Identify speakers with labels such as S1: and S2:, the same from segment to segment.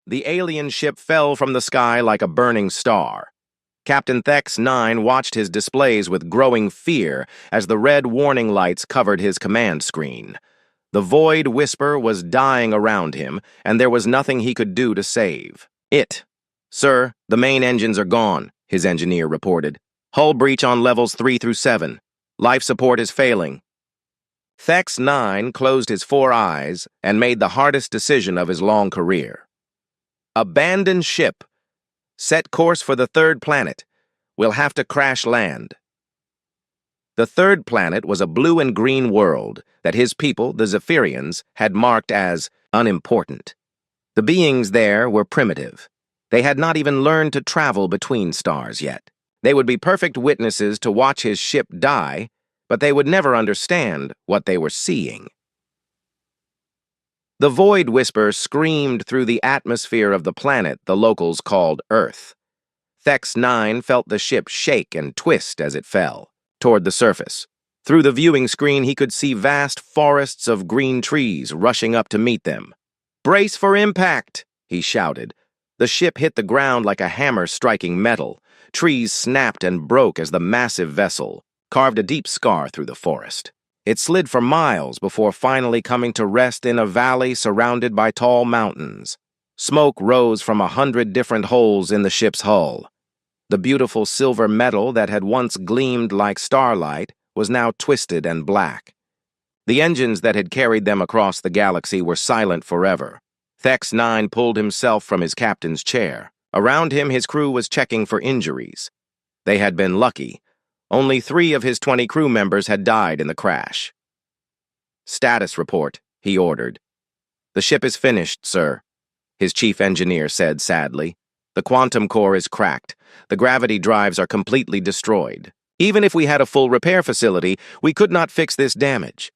S1: the alien ship fell from the sky like a burning star. Captain Thex-9 watched his displays with growing fear as the red warning lights covered his command screen. The Void Whisper was dying around him, and there was nothing he could do to save it. "Sir, the main engines are gone," his engineer reported. "Hull breach on levels 3 through 7. Life support is failing." Thex-9 closed his 4 eyes and made the hardest decision of his long career. Abandon ship. Set course for the 3rd planet. We'll have to crash land. The 3rd planet was a blue and green world that his people, the Zephyrians, had marked as unimportant. The beings there were primitive. They had not even learned to travel between stars yet. They would be perfect witnesses to watch his ship die, but they would never understand what they were seeing. The Void Whisper screamed through the atmosphere of the planet the locals called Earth. Thex-9 felt the ship shake and twist as it fell toward the surface. Through the viewing screen, he could see vast forests of green trees rushing up to meet them. "Brace for impact!" he shouted. The ship hit the ground like a hammer striking metal. Trees snapped and broke as the massive vessel carved a deep scar through the forest. It slid for miles before finally coming to rest in a valley surrounded by tall mountains. Smoke rose from 100 different holes in the ship's hull. The beautiful silver metal that had once gleamed like starlight was now twisted and black. The engines that had carried them across the galaxy were silent forever. Thex-9 pulled himself from his captain's chair. Around him, his crew was checking for injuries. They had been lucky. Only 3 of his 20 crew members had died in the crash. "Status report," he ordered. "The ship is finished, sir," his chief engineer said sadly. "The quantum core is cracked. The gravity drives are completely destroyed. Even if we had a full repair facility, we could not fix this damage."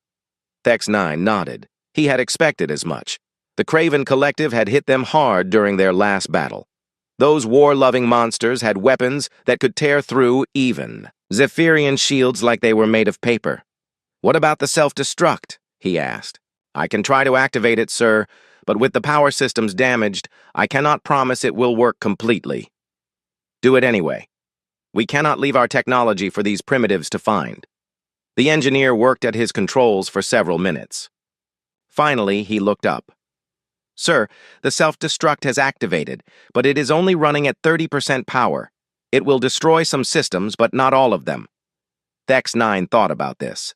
S1: Thex-9 nodded. He had expected as much. The Craven Collective had hit them hard during their last battle. Those war-loving monsters had weapons that could tear through even Zephyrian shields like they were made of paper. "What about the self-destruct?" he asked. "I can try to activate it, sir, but with the power systems damaged, I cannot promise it will work completely." "Do it anyway. We cannot leave our technology for these primitives to find." The engineer worked at his controls for several minutes. Finally, he looked up. "Sir, the self-destruct has activated, but it is only running at 30% power. It will destroy some systems, but not all of them." Thex-9 thought about this.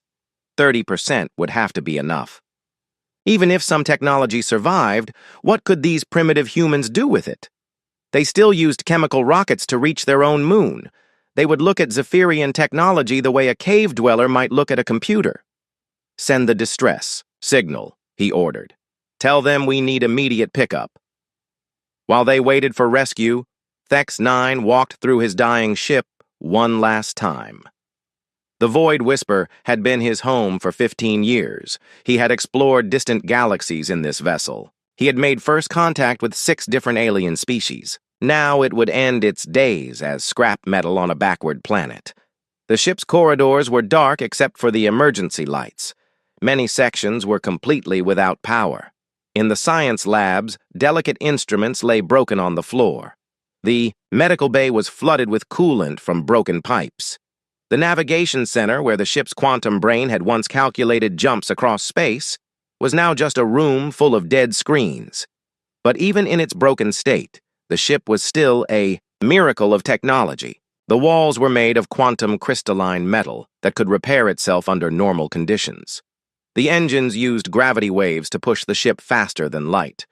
S1: 30% would have to be enough. Even if some technology survived, what could these primitive humans do with it? They still used chemical rockets to reach their own moon. They would look at Zephyrian technology the way a cave dweller might look at a computer. "Send the distress signal," he ordered. "Tell them we need immediate pickup." While they waited for rescue, Thex-9 walked through his dying ship one last time. The Void Whisper had been his home for 15 years. He had explored distant galaxies in this vessel. He had made first contact with 6 different alien species. Now it would end its days as scrap metal on a backward planet. The ship's corridors were dark except for the emergency lights. Many sections were completely without power. In the science labs, delicate instruments lay broken on the floor. The medical bay was flooded with coolant from broken pipes. The navigation center, where the ship's quantum brain had once calculated jumps across space, was now just a room full of dead screens. But even in its broken state, the ship was still a miracle of technology. The walls were made of quantum crystalline metal that could repair itself under normal conditions. The engines used gravity waves to push the ship faster than light.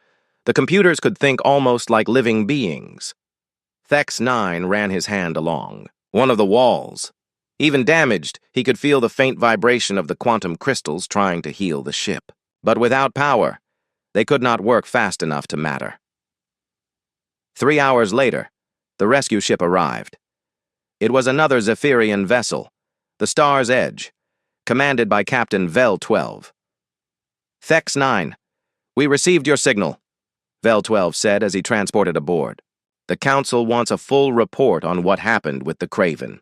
S1: The computers could think almost like living beings. Thex-9 ran his hand along one of the walls. Even damaged, he could feel the faint vibration of the quantum crystals trying to heal the ship. But without power, they could not work fast enough to matter. 3 hours later, the rescue ship arrived. It was another Zephyrian vessel, the Star's Edge, commanded by Captain Vel-12. "Thex-9, we received your signal," Vel-12 said as he transported aboard. "The Council wants a full report on what happened with the Craven."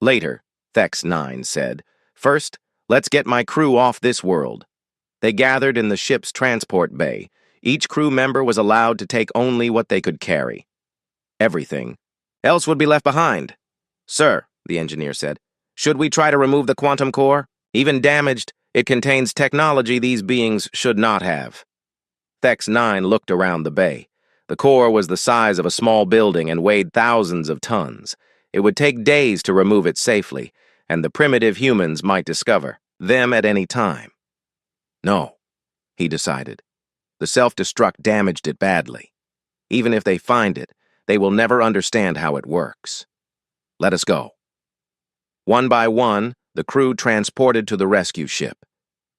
S1: "Later," Thex-9 said. "First, let's get my crew off this world." They gathered in the ship's transport bay, Each crew member was allowed to take only what they could carry. Everything. Else would be left behind. Sir, the engineer said, should we try to remove the quantum core? Even damaged, it contains technology these beings should not have. Thex 9 looked around the bay. The core was the size of a small building and weighed thousands of tons. It would take days to remove it safely, and the primitive humans might discover them at any time. No, he decided. The self-destruct damaged it badly. Even if they find it, they will never understand how it works. Let us go. One by one, the crew transported to the rescue ship.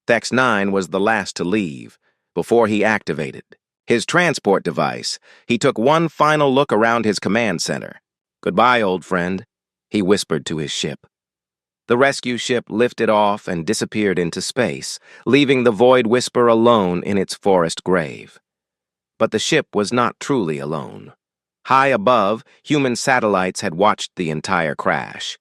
S1: Thex 9 was the last to leave. Before he activated his transport device, he took one final look around his command center. Goodbye, old friend, he whispered to his ship. The rescue ship lifted off and disappeared into space, leaving the Void Whisper alone in its forest grave. But the ship was not truly alone. High above, human satellites had watched the entire crash.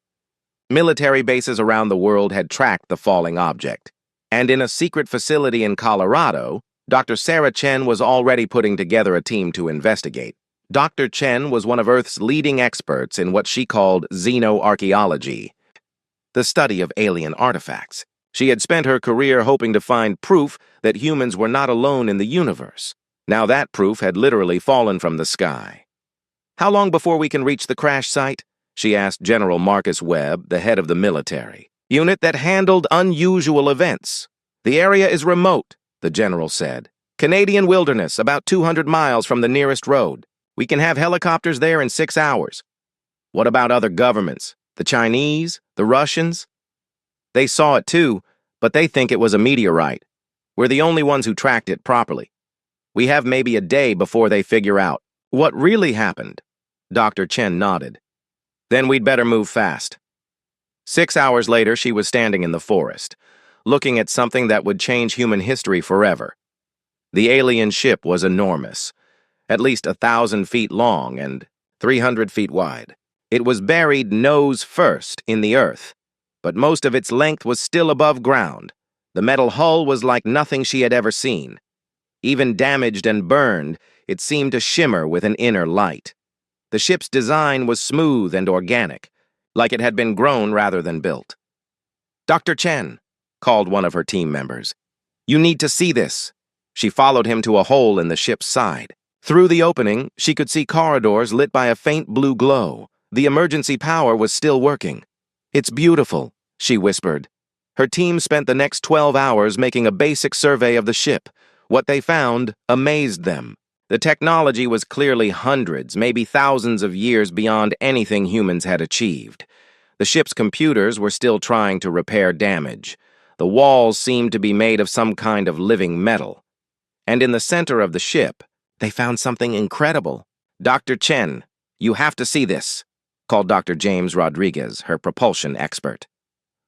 S1: Military bases around the world had tracked the falling object, and in a secret facility in Colorado, Dr. Sarah Chen was already putting together a team to investigate. Dr. Chen was one of Earth's leading experts in what she called xenoarchaeology, the study of alien artifacts. She had spent her career hoping to find proof that humans were not alone in the universe. Now that proof had literally fallen from the sky. How long before we can reach the crash site? She asked General Marcus Webb, the head of the military unit that handled unusual events. The area is remote, the general said. Canadian wilderness, about 200 miles from the nearest road. We can have helicopters there in 6 hours. What about other governments? The Chinese? The Russians? They saw it too, but they think it was a meteorite. We're the only ones who tracked it properly. We have maybe a day before they figure out what really happened. Dr. Chen nodded. Then we'd better move fast. 6 hours later, she was standing in the forest, looking at something that would change human history forever. The alien ship was enormous, at least 1,000 feet long and 300 feet wide. It was buried nose first in the earth, but most of its length was still above ground. The metal hull was like nothing she had ever seen. Even damaged and burned, it seemed to shimmer with an inner light. The ship's design was smooth and organic, like it had been grown rather than built. Dr. Chen, called one of her team members. You need to see this. She followed him to a hole in the ship's side. Through the opening, she could see corridors lit by a faint blue glow. The emergency power was still working. It's beautiful, she whispered. Her team spent the next 12 hours making a basic survey of the ship. What they found amazed them. The technology was clearly hundreds, maybe thousands of years beyond anything humans had achieved. The ship's computers were still trying to repair damage. The walls seemed to be made of some kind of living metal. And in the center of the ship, they found something incredible. Dr. Chen, you have to see this, called Dr. James Rodriguez, her propulsion expert.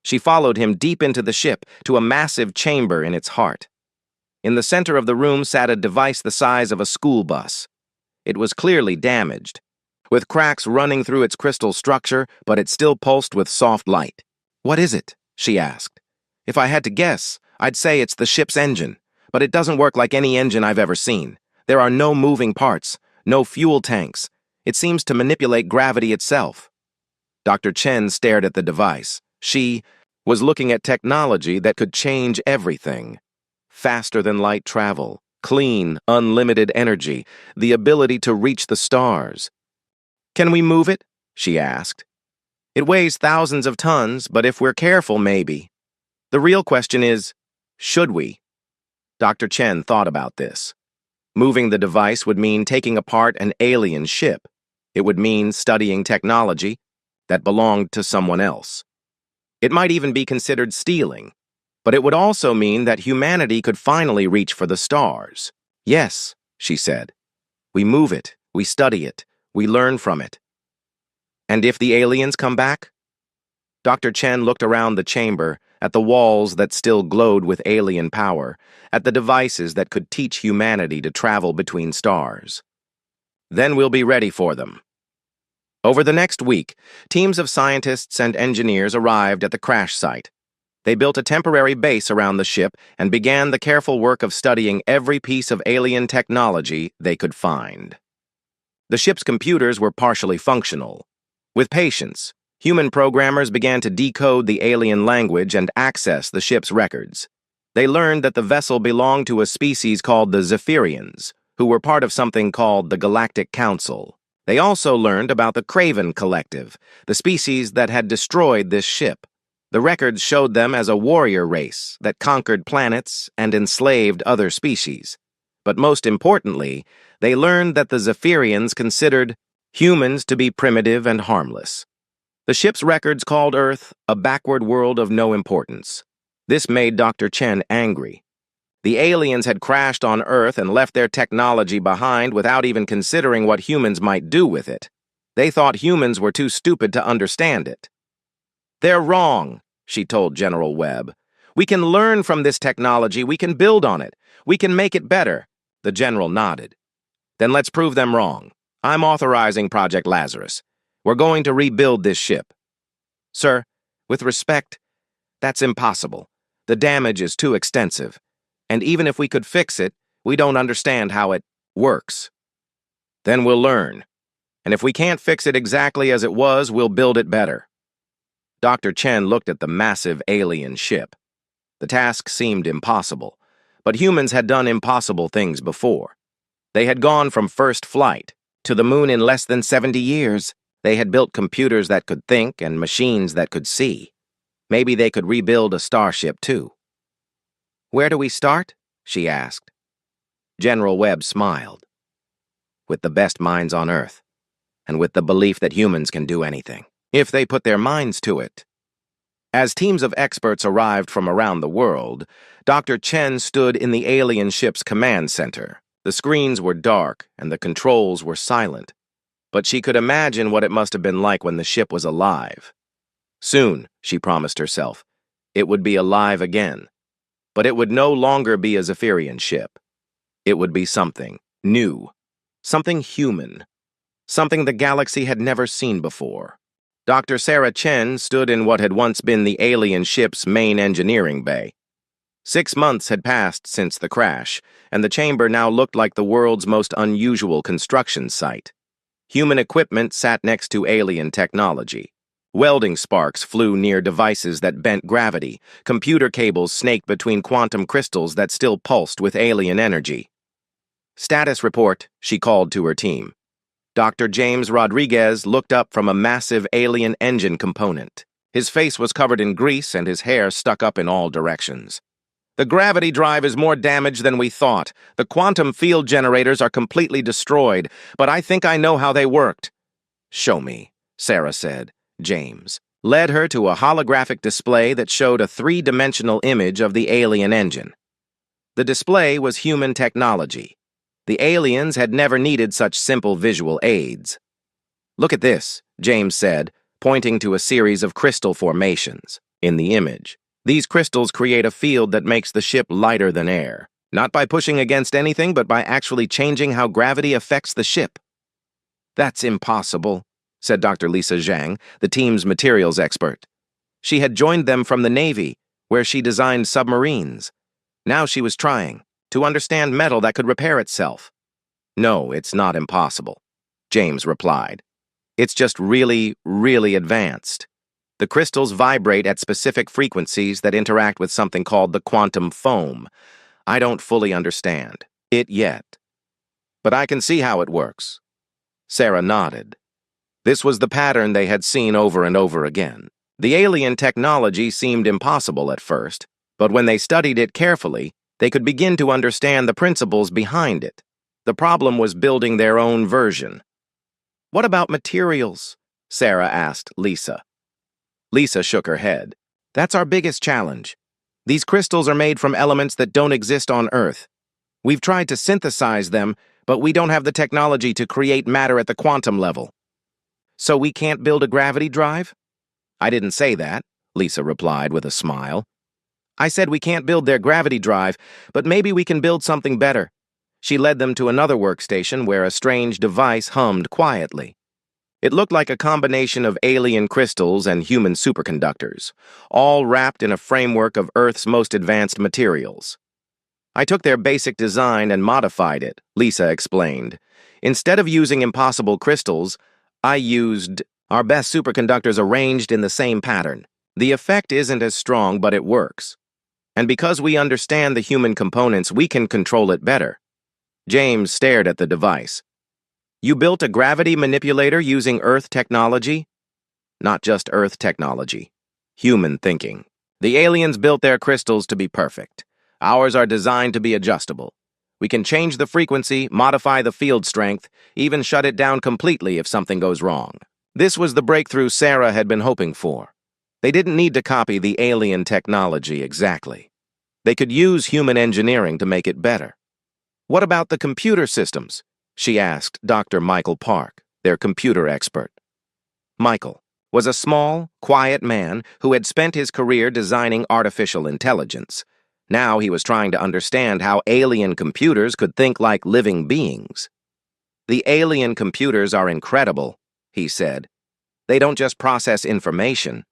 S1: She followed him deep into the ship to a massive chamber in its heart. In the center of the room sat a device the size of a school bus. It was clearly damaged, with cracks running through its crystal structure, but it still pulsed with soft light. What is it? She asked. If I had to guess, I'd say it's the ship's engine, but it doesn't work like any engine I've ever seen. There are no moving parts, no fuel tanks. It seems to manipulate gravity itself. Dr. Chen stared at the device. She was looking at technology that could change everything. Faster than light travel, clean, unlimited energy, the ability to reach the stars. Can we move it? She asked. It weighs thousands of tons, but if we're careful, maybe. The real question is, should we? Dr. Chen thought about this. Moving the device would mean taking apart an alien ship. It would mean studying technology that belonged to someone else. It might even be considered stealing. But it would also mean that humanity could finally reach for the stars. Yes, she said. We move it, we study it, we learn from it. And if the aliens come back? Dr. Chen looked around the chamber, at the walls that still glowed with alien power, at the devices that could teach humanity to travel between stars. Then we'll be ready for them. Over the next week, teams of scientists and engineers arrived at the crash site. They built a temporary base around the ship and began the careful work of studying every piece of alien technology they could find. The ship's computers were partially functional. With patience, human programmers began to decode the alien language and access the ship's records. They learned that the vessel belonged to a species called the Zephyrians, who were part of something called the Galactic Council. They also learned about the Craven Collective, the species that had destroyed this ship. The records showed them as a warrior race that conquered planets and enslaved other species. But most importantly, they learned that the Zephyrians considered humans to be primitive and harmless. The ship's records called Earth a backward world of no importance. This made Dr. Chen angry. The aliens had crashed on Earth and left their technology behind without even considering what humans might do with it. They thought humans were too stupid to understand it. "They're wrong," she told General Webb. "We can learn from this technology. We can build on it. We can make it better." The general nodded. "Then let's prove them wrong. I'm authorizing Project Lazarus. We're going to rebuild this ship." "Sir, with respect, that's impossible. The damage is too extensive. And even if we could fix it, we don't understand how it works." "Then we'll learn. And if we can't fix it exactly as it was, we'll build it better." Dr. Chen looked at the massive alien ship. The task seemed impossible, but humans had done impossible things before. They had gone from first flight to the moon in less than 70 years. They had built computers that could think and machines that could see. Maybe they could rebuild a starship, too. "Where do we start?" she asked. General Webb smiled. "With the best minds on Earth, and with the belief that humans can do anything, if they put their minds to it." As teams of experts arrived from around the world, Dr. Chen stood in the alien ship's command center. The screens were dark, and the controls were silent. But she could imagine what it must have been like when the ship was alive. Soon, she promised herself, it would be alive again. But it would no longer be a Zephyrian ship. It would be something new, something human, something the galaxy had never seen before. Dr. Sarah Chen stood in what had once been the alien ship's main engineering bay. 6 months had passed since the crash, and the chamber now looked like the world's most unusual construction site. Human equipment sat next to alien technology. Welding sparks flew near devices that bent gravity. Computer cables snaked between quantum crystals that still pulsed with alien energy. "Status report," she called to her team. Dr. James Rodriguez looked up from a massive alien engine component. His face was covered in grease and his hair stuck up in all directions. "The gravity drive is more damaged than we thought. The quantum field generators are completely destroyed, but I think I know how they worked." "Show me," Sarah said. James led her to a holographic display that showed a 3-dimensional image of the alien engine. The display was human technology. The aliens had never needed such simple visual aids. "Look at this," James said, pointing to a series of crystal formations in the image. "These crystals create a field that makes the ship lighter than air, not by pushing against anything, but by actually changing how gravity affects the ship." "That's impossible," said Dr. Lisa Zhang, the team's materials expert. She had joined them from the Navy, where she designed submarines. Now she was trying to understand metal that could repair itself. "No, it's not impossible," James replied. "It's just really, really advanced. The crystals vibrate at specific frequencies that interact with something called the quantum foam. I don't fully understand it yet, but I can see how it works." Sarah nodded. This was the pattern they had seen over and over again. The alien technology seemed impossible at first, but when they studied it carefully, they could begin to understand the principles behind it. The problem was building their own version. "What about materials?" Sarah asked Lisa. Lisa shook her head. "That's our biggest challenge. These crystals are made from elements that don't exist on Earth. We've tried to synthesize them, but we don't have the technology to create matter at the quantum level." "So we can't build a gravity drive?" "I didn't say that," Lisa replied with a smile. "I said we can't build their gravity drive, but maybe we can build something better." She led them to another workstation where a strange device hummed quietly. It looked like a combination of alien crystals and human superconductors, all wrapped in a framework of Earth's most advanced materials. I took their basic design and modified it, Lisa explained. Instead of using impossible crystals, I used our best superconductors arranged in the same pattern. The effect isn't as strong, but it works. And because we understand the human components, we can control it better. James stared at the device. You built a gravity manipulator using Earth technology? Not just Earth technology. Human thinking. The aliens built their crystals to be perfect. Ours are designed to be adjustable. We can change the frequency, modify the field strength, even shut it down completely if something goes wrong. This was the breakthrough Sarah had been hoping for. They didn't need to copy the alien technology exactly. They could use human engineering to make it better. What about the computer systems? She asked Dr. Michael Park, their computer expert. Michael was a small, quiet man who had spent his career designing artificial intelligence. Now he was trying to understand how alien computers could think like living beings. The alien computers are incredible, he said. They don't just process information.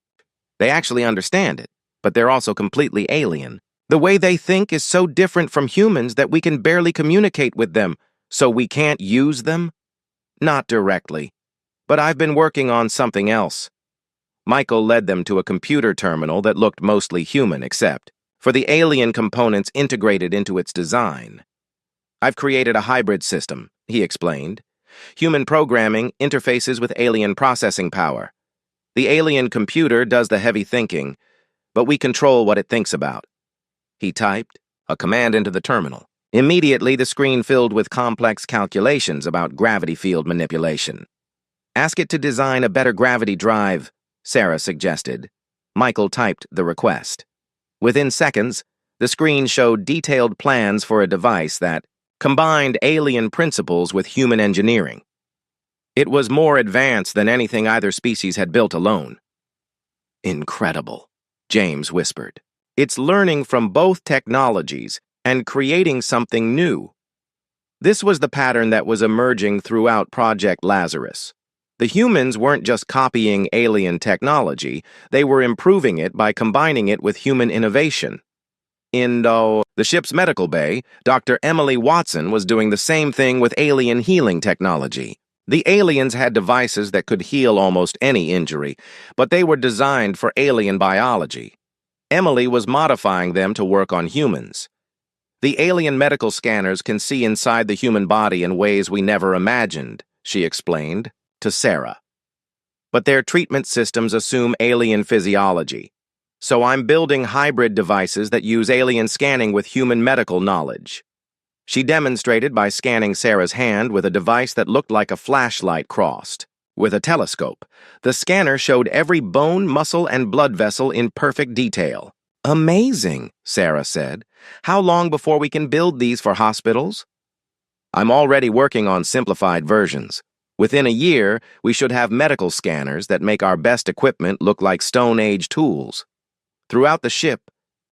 S1: They actually understand it, but they're also completely alien. The way they think is so different from humans that we can barely communicate with them, so we can't use them? Not directly, but I've been working on something else. Michael led them to a computer terminal that looked mostly human, except for the alien components integrated into its design. I've created a hybrid system, he explained. Human programming interfaces with alien processing power. The alien computer does the heavy thinking, but we control what it thinks about. He typed a command into the terminal. Immediately, the screen filled with complex calculations about gravity field manipulation. Ask it to design a better gravity drive, Sarah suggested. Michael typed the request. Within seconds, the screen showed detailed plans for a device that combined alien principles with human engineering. It was more advanced than anything either species had built alone. Incredible, James whispered. It's learning from both technologies and creating something new. This was the pattern that was emerging throughout Project Lazarus. The humans weren't just copying alien technology, they were improving it by combining it with human innovation. In the ship's medical bay, Dr. Emily Watson was doing the same thing with alien healing technology. The aliens had devices that could heal almost any injury, but they were designed for alien biology. Emily was modifying them to work on humans. The alien medical scanners can see inside the human body in ways we never imagined, she explained to Sarah. But their treatment systems assume alien physiology. So I'm building hybrid devices that use alien scanning with human medical knowledge. She demonstrated by scanning Sarah's hand with a device that looked like a flashlight crossed with a telescope. The scanner showed every bone, muscle, and blood vessel in perfect detail. Amazing, Sarah said. How long before we can build these for hospitals? I'm already working on simplified versions. Within a year, we should have medical scanners that make our best equipment look like Stone Age tools. Throughout the ship,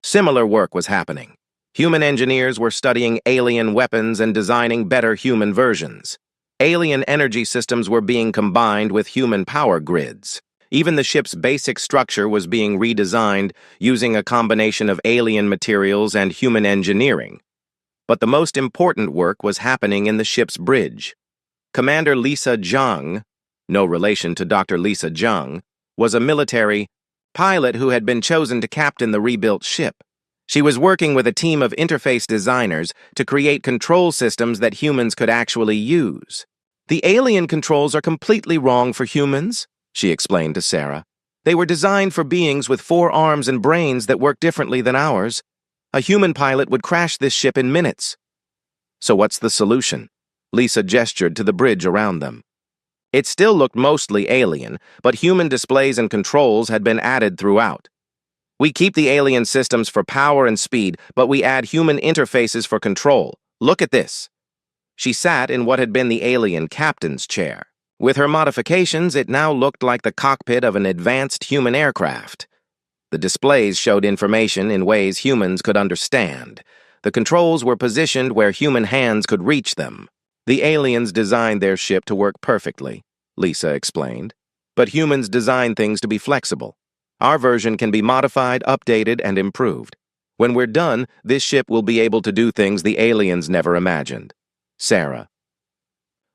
S1: similar work was happening. Human engineers were studying alien weapons and designing better human versions. Alien energy systems were being combined with human power grids. Even the ship's basic structure was being redesigned using a combination of alien materials and human engineering. But the most important work was happening in the ship's bridge. Commander Lisa Zhang, no relation to Dr. Lisa Zhang, was a military pilot who had been chosen to captain the rebuilt ship. She was working with a team of interface designers to create control systems that humans could actually use. The alien controls are completely wrong for humans, she explained to Sarah. They were designed for beings with 4 arms and brains that work differently than ours. A human pilot would crash this ship in minutes. So what's the solution? Lisa gestured to the bridge around them. It still looked mostly alien, but human displays and controls had been added throughout. We keep the alien systems for power and speed, but we add human interfaces for control. Look at this. She sat in what had been the alien captain's chair. With her modifications, it now looked like the cockpit of an advanced human aircraft. The displays showed information in ways humans could understand. The controls were positioned where human hands could reach them. The aliens designed their ship to work perfectly. Lisa explained. But humans design things to be flexible. Our version can be modified, updated, and improved. When we're done, this ship will be able to do things the aliens never imagined. Sarah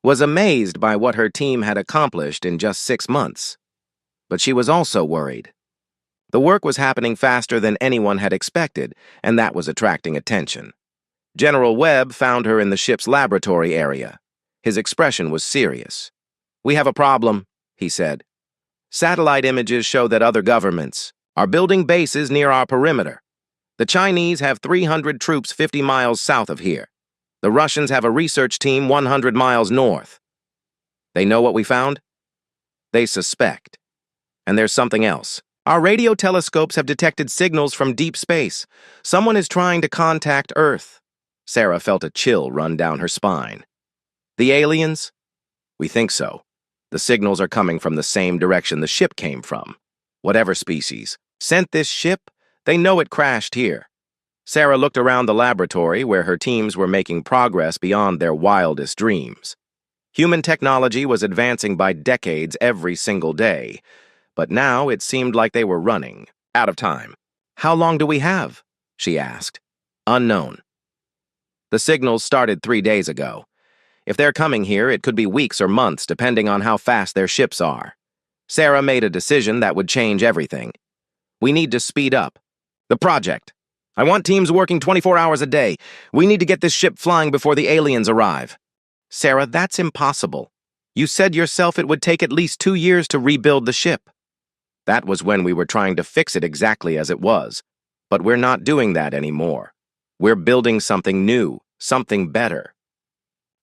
S1: was amazed by what her team had accomplished in just 6 months. But she was also worried. The work was happening faster than anyone had expected, and that was attracting attention. General Webb found her in the ship's laboratory area. His expression was serious. "We have a problem," he said. "Satellite images show that other governments are building bases near our perimeter. The Chinese have 300 troops 50 miles south of here. The Russians have a research team 100 miles north. They know what we found? They suspect. And there's something else. Our radio telescopes have detected signals from deep space. Someone is trying to contact Earth." Sarah felt a chill run down her spine. "The aliens?" "We think so. The signals are coming from the same direction the ship came from. Whatever species sent this ship, they know it crashed here." Sarah looked around the laboratory where her teams were making progress beyond their wildest dreams. Human technology was advancing by decades every single day, but now it seemed like they were running out of time. "How long do we have?" she asked. "Unknown. The signals started 3 days ago. If they're coming here, it could be weeks or months depending on how fast their ships are." Sarah made a decision that would change everything. "We need to speed up the project. I want teams working 24 hours a day. We need to get this ship flying before the aliens arrive." "Sarah, that's impossible. You said yourself it would take at least 2 years to rebuild the ship." "That was when we were trying to fix it exactly as it was. But we're not doing that anymore. We're building something new, something better."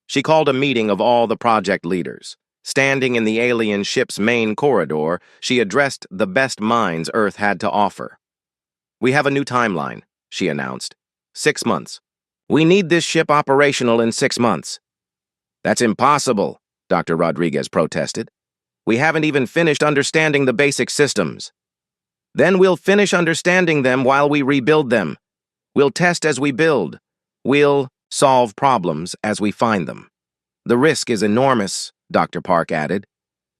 S1: She called a meeting of all the project leaders. Standing in the alien ship's main corridor, she addressed the best minds Earth had to offer. "We have a new timeline," she announced. 6 months. We need this ship operational in 6 months. "That's impossible," Dr. Rodriguez protested. "We haven't even finished understanding the basic systems." "Then we'll finish understanding them while we rebuild them. We'll test as we build. We'll solve problems as we find them." "The risk is enormous," Dr. Park added.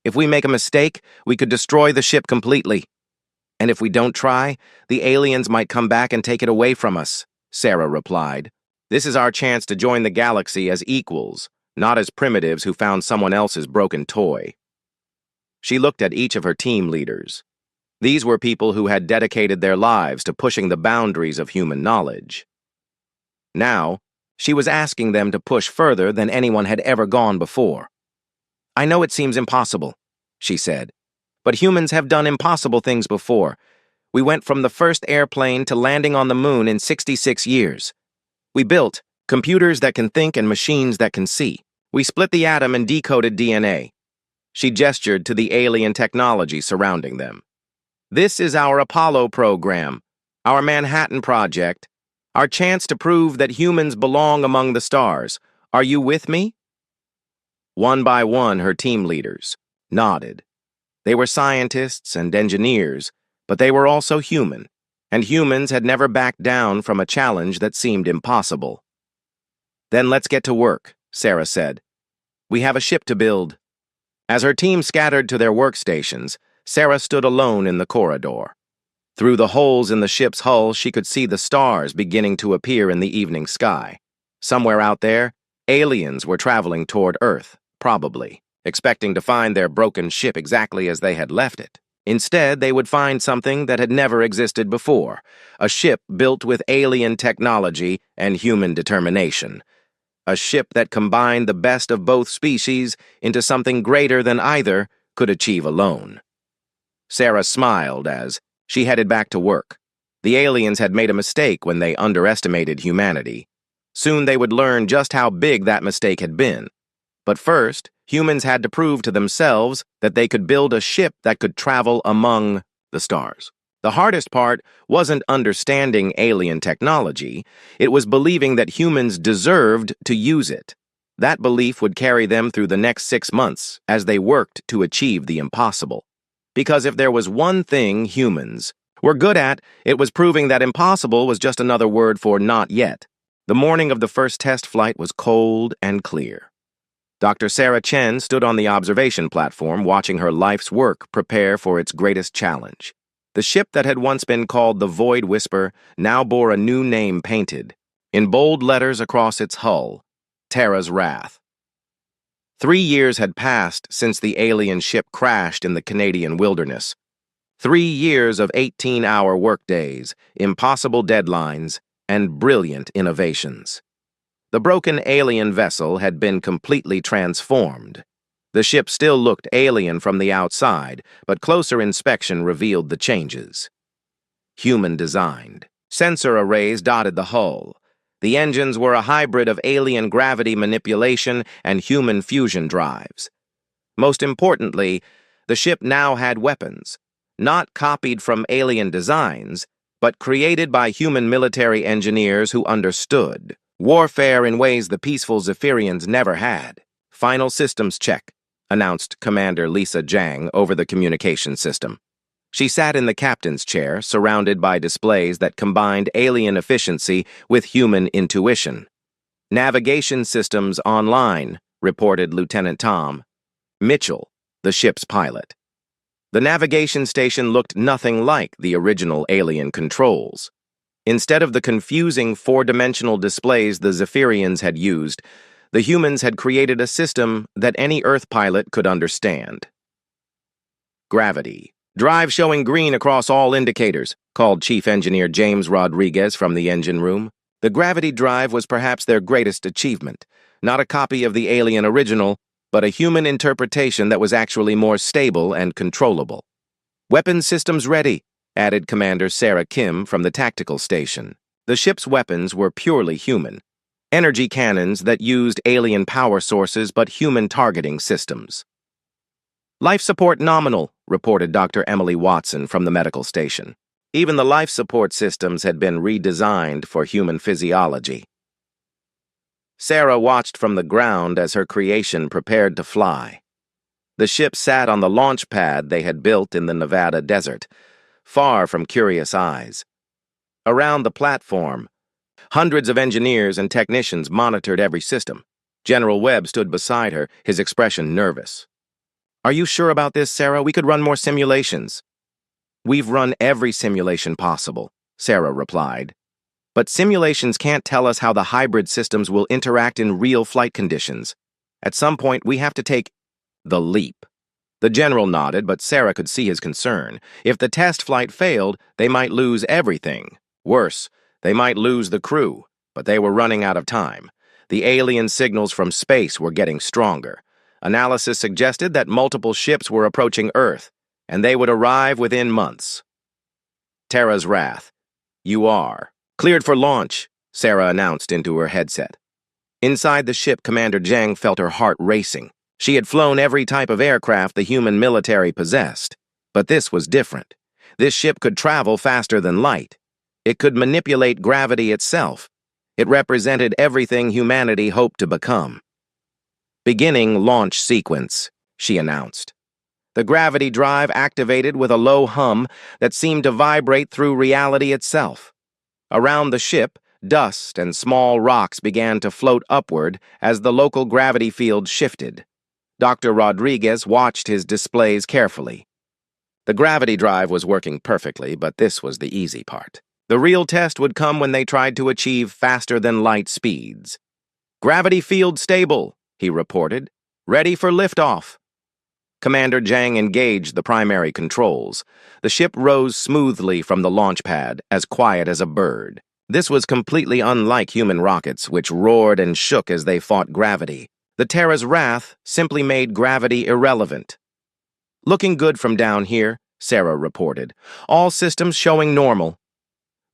S1: "If we make a mistake, we could destroy the ship completely. And if we don't try, the aliens might come back and take it away from us," Sarah replied. "This is our chance to join the galaxy as equals, not as primitives who found someone else's broken toy." She looked at each of her team leaders. These were people who had dedicated their lives to pushing the boundaries of human knowledge. Now, she was asking them to push further than anyone had ever gone before. "I know it seems impossible," she said, "but humans have done impossible things before. We went from the first airplane to landing on the moon in 66 years. We built computers that can think and machines that can see. We split the atom and decoded DNA. She gestured to the alien technology surrounding them. "This is our Apollo program, our Manhattan Project, our chance to prove that humans belong among the stars. Are you with me?" One by one, her team leaders nodded. They were scientists and engineers, but they were also human, and humans had never backed down from a challenge that seemed impossible. "Then let's get to work," Sarah said. "We have a ship to build." As her team scattered to their workstations, Sarah stood alone in the corridor. Through the holes in the ship's hull, she could see the stars beginning to appear in the evening sky. Somewhere out there, aliens were traveling toward Earth, probably, expecting to find their broken ship exactly as they had left it. Instead, they would find something that had never existed before, a ship built with alien technology and human determination. A ship that combined the best of both species into something greater than either could achieve alone. Sarah smiled as she headed back to work. The aliens had made a mistake when they underestimated humanity. Soon they would learn just how big that mistake had been. But first, humans had to prove to themselves that they could build a ship that could travel among the stars. The hardest part wasn't understanding alien technology, it was believing that humans deserved to use it. That belief would carry them through the next 6 months as they worked to achieve the impossible. Because if there was one thing humans were good at, it was proving that impossible was just another word for not yet. The morning of the first test flight was cold and clear. Dr. Sarah Chen stood on the observation platform watching her life's work prepare for its greatest challenge. The ship that had once been called the Void Whisper now bore a new name painted, in bold letters across its hull, Terra's Wrath. 3 years had passed since the alien ship crashed in the Canadian wilderness. 3 years of 18-hour workdays, impossible deadlines, and brilliant innovations. The broken alien vessel had been completely transformed. The ship still looked alien from the outside, but closer inspection revealed the changes. Human-designed. Sensor arrays dotted the hull. The engines were a hybrid of alien gravity manipulation and human fusion drives. Most importantly, the ship now had weapons, not copied from alien designs, but created by human military engineers who understood warfare in ways the peaceful Zephyrians never had. Final systems check, announced Commander Lisa Zhang over the communication system. She sat in the captain's chair, surrounded by displays that combined alien efficiency with human intuition. Navigation systems online, reported Lieutenant Tom Mitchell, the ship's pilot. The navigation station looked nothing like the original alien controls. Instead of the confusing four-dimensional displays the Zephyrians had used, the humans had created a system that any Earth pilot could understand. Gravity. Drive showing green across all indicators, called Chief Engineer James Rodriguez from the engine room. The gravity drive was perhaps their greatest achievement, not a copy of the alien original, but a human interpretation that was actually more stable and controllable. Weapons systems ready, added Commander Sarah Kim from the tactical station. The ship's weapons were purely human. Energy cannons that used alien power sources but human targeting systems. Life support nominal, reported Dr. Emily Watson from the medical station. Even the life support systems had been redesigned for human physiology. Sarah watched from the ground as her creation prepared to fly. The ship sat on the launch pad they had built in the Nevada desert, far from curious eyes. Around the platform, hundreds of engineers and technicians monitored every system. General Webb stood beside her, his expression nervous. "Are you sure about this, Sarah? We could run more simulations." "We've run every simulation possible," Sarah replied. "But simulations can't tell us how the hybrid systems will interact in real flight conditions. At some point, we have to take the leap." The general nodded, but Sarah could see his concern. If the test flight failed, they might lose everything. Worse, they might lose the crew, but they were running out of time. The alien signals from space were getting stronger. Analysis suggested that multiple ships were approaching Earth, and they would arrive within months. Terra's Wrath. "You are cleared for launch," Sarah announced into her headset. Inside the ship, Commander Zhang felt her heart racing. She had flown every type of aircraft the human military possessed. But this was different. This ship could travel faster than light. It could manipulate gravity itself. It represented everything humanity hoped to become. "Beginning launch sequence," she announced. The gravity drive activated with a low hum that seemed to vibrate through reality itself. Around the ship, dust and small rocks began to float upward as the local gravity field shifted. Dr. Rodriguez watched his displays carefully. The gravity drive was working perfectly, but this was the easy part. The real test would come when they tried to achieve faster-than-light speeds. "Gravity field stable," he reported. "Ready for liftoff." Commander Zhang engaged the primary controls. The ship rose smoothly from the launch pad, as quiet as a bird. This was completely unlike human rockets, which roared and shook as they fought gravity. The Terra's Wrath simply made gravity irrelevant. "Looking good from down here," Sarah reported. "All systems showing normal."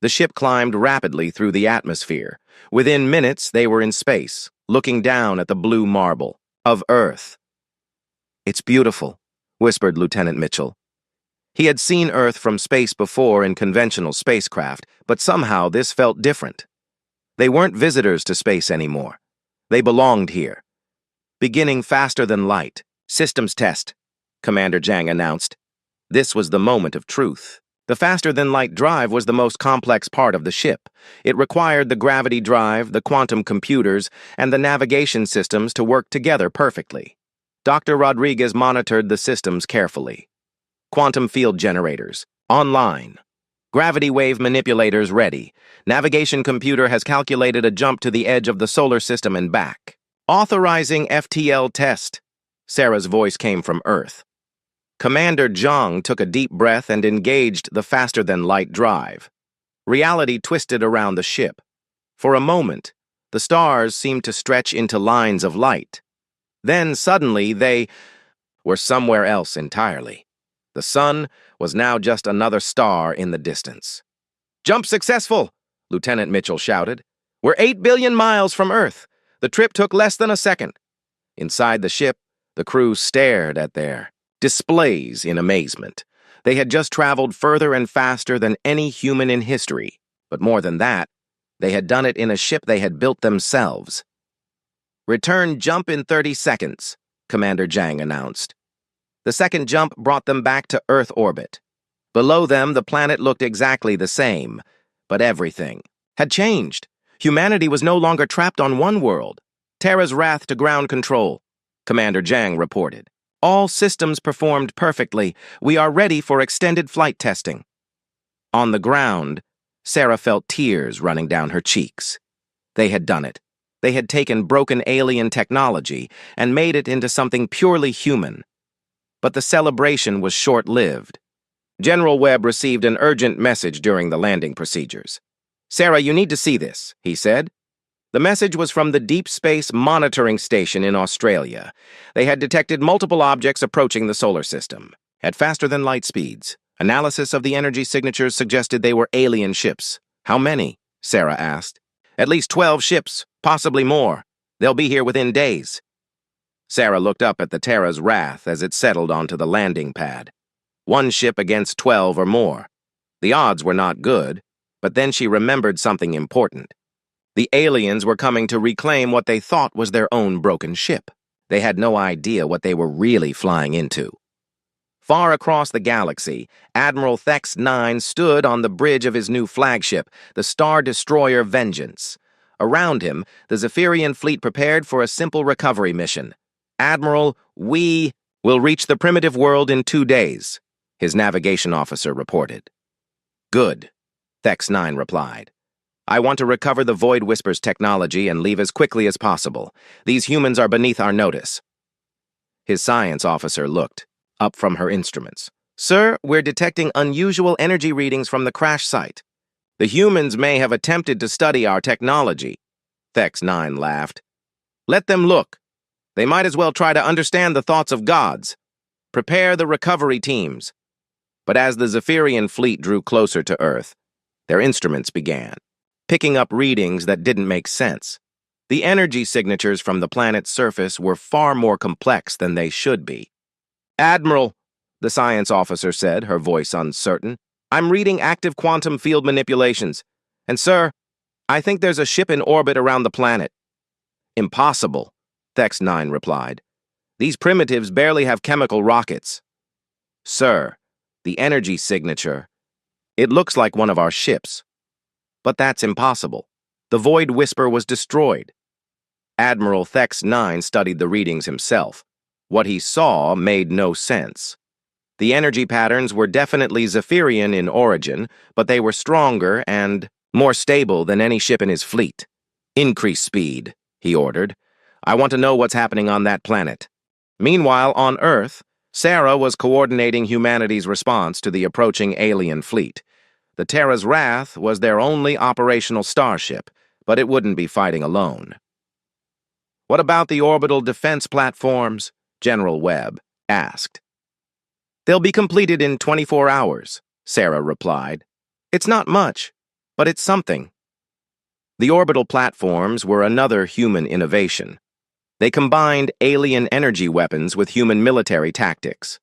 S1: The ship climbed rapidly through the atmosphere. Within minutes, they were in space, looking down at the blue marble of Earth. "It's beautiful," whispered Lieutenant Mitchell. He had seen Earth from space before in conventional spacecraft, but somehow this felt different. They weren't visitors to space anymore. They belonged here. "Beginning faster than light. Systems test," Commander Zhang announced. This was the moment of truth. The faster-than-light drive was the most complex part of the ship. It required the gravity drive, the quantum computers, and the navigation systems to work together perfectly. Dr. Rodriguez monitored the systems carefully. Quantum field generators, online. Gravity wave manipulators ready. Navigation computer has calculated a jump to the edge of the solar system and back. Authorizing FTL test. Sarah's voice came from Earth. Commander Zhang took a deep breath and engaged the faster-than-light drive. Reality twisted around the ship. For a moment, the stars seemed to stretch into lines of light. Then, suddenly, they were somewhere else entirely. The sun was now just another star in the distance. "Jump successful!" Lieutenant Mitchell shouted. "We're 8 billion miles from Earth. The trip took less than a second." Inside the ship, the crew stared at their displays in amazement. They had just traveled further and faster than any human in history. But more than that, they had done it in a ship they had built themselves. "Return jump in 30 seconds, Commander Zhang announced. The second jump brought them back to Earth orbit. Below them, the planet looked exactly the same, but everything had changed. Humanity was no longer trapped on one world. Terra's wrath to ground control, Commander Zhang reported. "All systems performed perfectly. We are ready for extended flight testing." On the ground, Sarah felt tears running down her cheeks. They had done it. They had taken broken alien technology and made it into something purely human. But the celebration was short-lived. General Webb received an urgent message during the landing procedures. "Sarah, you need to see this," he said. The message was from the Deep Space Monitoring Station in Australia. They had detected multiple objects approaching the solar system at faster-than-light speeds. Analysis of the energy signatures suggested they were alien ships. "How many?" Sarah asked. "At least 12 ships, possibly more. They'll be here within days." Sarah looked up at the Terra's wrath as it settled onto the landing pad. 1 ship against 12 or more. The odds were not good, but then she remembered something important. The aliens were coming to reclaim what they thought was their own broken ship. They had no idea what they were really flying into. Far across the galaxy, Admiral Thex 9 stood on the bridge of his new flagship, the Star Destroyer Vengeance. Around him, the Zephyrian fleet prepared for a simple recovery mission. "Admiral, we will reach the primitive world in 2 days," his navigation officer reported. "Good," Thex 9 replied. "I want to recover the Void Whisper's technology and leave as quickly as possible. These humans are beneath our notice." His science officer looked up from her instruments. "Sir, we're detecting unusual energy readings from the crash site. The humans may have attempted to study our technology." Thex 9 laughed. "Let them look. They might as well try to understand the thoughts of gods. Prepare the recovery teams." But as the Zephyrian fleet drew closer to Earth, their instruments began picking up readings that didn't make sense. The energy signatures from the planet's surface were far more complex than they should be. "Admiral," the science officer said, her voice uncertain, "I'm reading active quantum field manipulations. And sir, I think there's a ship in orbit around the planet." "Impossible," Thex 9 replied. "These primitives barely have chemical rockets." "Sir, the energy signature. It looks like one of our ships. But that's impossible. The Void Whisper was destroyed." Admiral Thex 9 studied the readings himself. What he saw made no sense. The energy patterns were definitely Zephyrian in origin, but they were stronger and more stable than any ship in his fleet. "Increase speed," he ordered. "I want to know what's happening on that planet." Meanwhile, on Earth, Sarah was coordinating humanity's response to the approaching alien fleet. The Terra's Wrath was their only operational starship, but it wouldn't be fighting alone. "What about the orbital defense platforms?" General Webb asked. "They'll be completed in 24 hours, Sarah replied. "It's not much, but it's something." The orbital platforms were another human innovation. They combined alien energy weapons with human military tactics.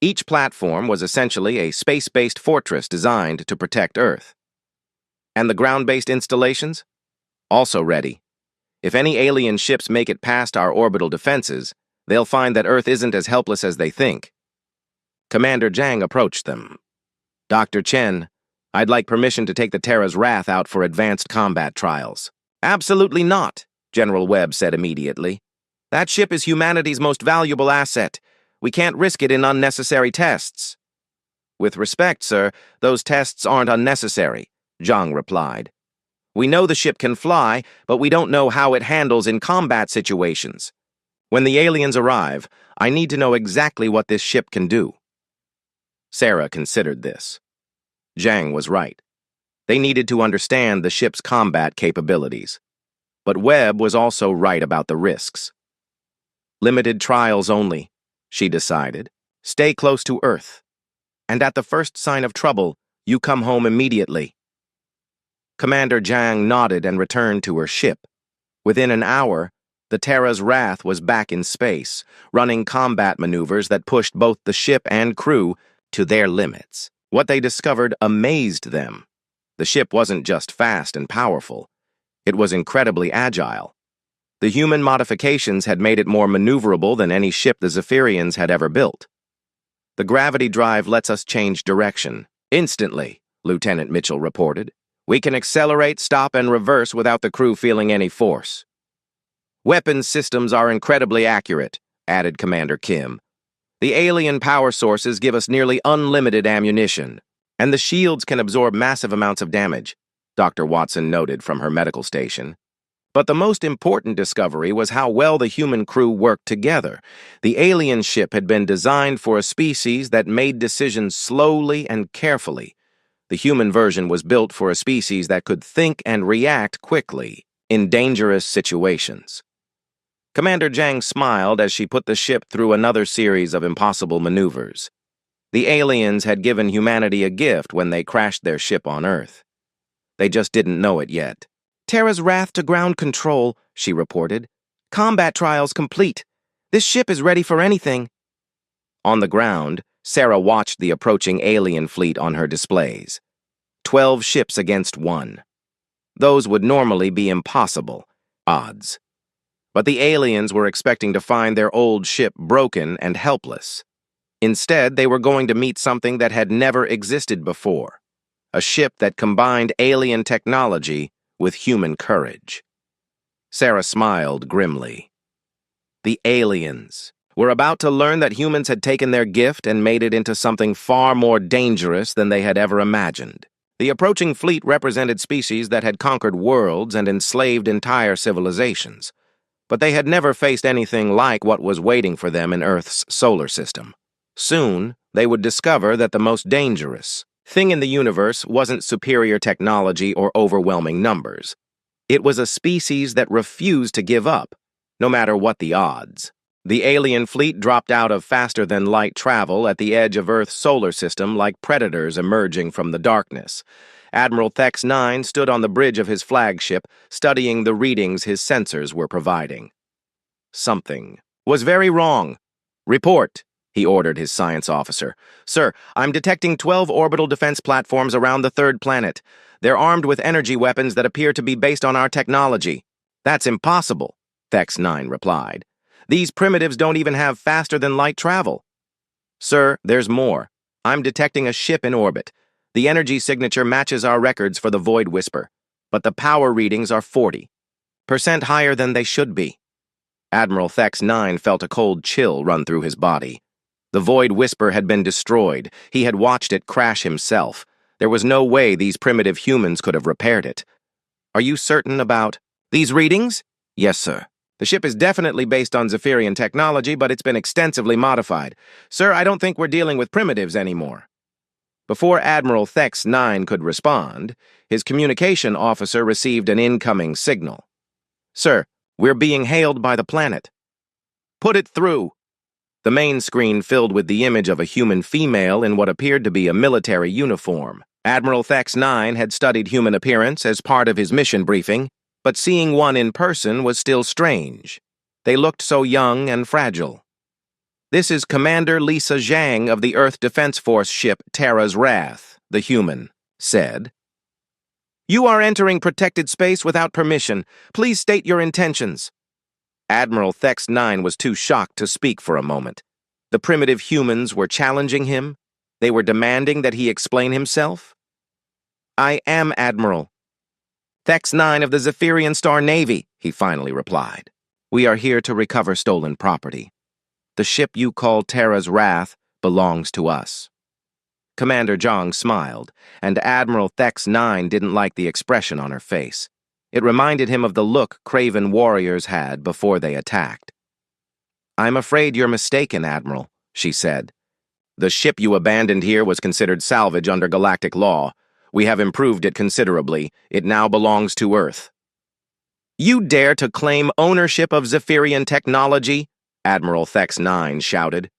S1: Each platform was essentially a space-based fortress designed to protect Earth. And the ground-based installations? Also ready. If any alien ships make it past our orbital defenses, they'll find that Earth isn't as helpless as they think. Commander Zhang approached them. Dr. Chen, I'd like permission to take the Terra's Wrath out for advanced combat trials. Absolutely not, General Webb said immediately. That ship is humanity's most valuable asset. We can't risk it in unnecessary tests. With respect, sir, those tests aren't unnecessary, Zhang replied. We know the ship can fly, but we don't know how it handles in combat situations. When the aliens arrive, I need to know exactly what this ship can do. Sarah considered this. Zhang was right. They needed to understand the ship's combat capabilities. But Webb was also right about the risks. Limited trials only, she decided. Stay close to Earth. And at the first sign of trouble, you come home immediately. Commander Zhang nodded and returned to her ship. Within an hour, the Terra's Wrath was back in space, running combat maneuvers that pushed both the ship and crew to their limits. What they discovered amazed them. The ship wasn't just fast and powerful. It was incredibly agile. The human modifications had made it more maneuverable than any ship the Zephyrians had ever built. The gravity drive lets us change direction. Instantly, Lieutenant Mitchell reported. We can accelerate, stop, and reverse without the crew feeling any force. Weapons systems are incredibly accurate, added Commander Kim. The alien power sources give us nearly unlimited ammunition, and the shields can absorb massive amounts of damage, Dr. Watson noted from her medical station. But the most important discovery was how well the human crew worked together. The alien ship had been designed for a species that made decisions slowly and carefully. The human version was built for a species that could think and react quickly in dangerous situations. Commander Zhang smiled as she put the ship through another series of impossible maneuvers. The aliens had given humanity a gift when they crashed their ship on Earth. They just didn't know it yet. Terra's Wrath to ground control, she reported. Combat trials complete. This ship is ready for anything. On the ground, Sarah watched the approaching alien fleet on her displays. 12 ships against 1. Those would normally be impossible odds. But the aliens were expecting to find their old ship broken and helpless. Instead, they were going to meet something that had never existed before. A ship that combined alien technology with human courage. Sarah smiled grimly. The aliens were about to learn that humans had taken their gift and made it into something far more dangerous than they had ever imagined. The approaching fleet represented species that had conquered worlds and enslaved entire civilizations. But they had never faced anything like what was waiting for them in Earth's solar system. Soon, they would discover that the most dangerous thing in the universe wasn't superior technology or overwhelming numbers. It was a species that refused to give up, no matter what the odds. The alien fleet dropped out of faster-than-light travel at the edge of Earth's solar system like predators emerging from the darkness. Admiral Thex 9 stood on the bridge of his flagship, studying the readings his sensors were providing. Something was very wrong. Report, he ordered his science officer. Sir, I'm detecting 12 orbital defense platforms around the third planet. They're armed with energy weapons that appear to be based on our technology. That's impossible, Thex 9 replied. These primitives don't even have faster-than-light travel. Sir, there's more. I'm detecting a ship in orbit. The energy signature matches our records for the Void Whisper, but the power readings are 40% higher than they should be. Admiral Thex 9 felt a cold chill run through his body. The Void Whisper had been destroyed. He had watched it crash himself. There was no way these primitive humans could have repaired it. Are you certain about these readings? Yes, sir. The ship is definitely based on Zephyrian technology, but it's been extensively modified. Sir, I don't think we're dealing with primitives anymore. Before Admiral Thex 9 could respond, his communication officer received an incoming signal. Sir, we're being hailed by the planet. Put it through. The main screen filled with the image of a human female in what appeared to be a military uniform. Admiral Thex 9 had studied human appearance as part of his mission briefing, but seeing one in person was still strange. They looked so young and fragile. This is Commander Lisa Zhang of the Earth Defense Force ship Terra's Wrath, the human said. You are entering protected space without permission. Please state your intentions. Admiral Thex 9 was too shocked to speak for a moment. The primitive humans were challenging him. They were demanding that he explain himself? "I am Admiral. Thex 9 of the Zephyrian Star Navy," he finally replied. "We are here to recover stolen property. The ship you call Terra's Wrath belongs to us." Commander Zhang smiled, and Admiral Thex 9 didn't like the expression on her face. It reminded him of the look craven warriors had before they attacked. "I'm afraid you're mistaken, Admiral," she said. "The ship you abandoned here was considered salvage under galactic law. We have improved it considerably. It now belongs to Earth." "You dare to claim ownership of Zephyrian technology?" Admiral Thex 9 shouted.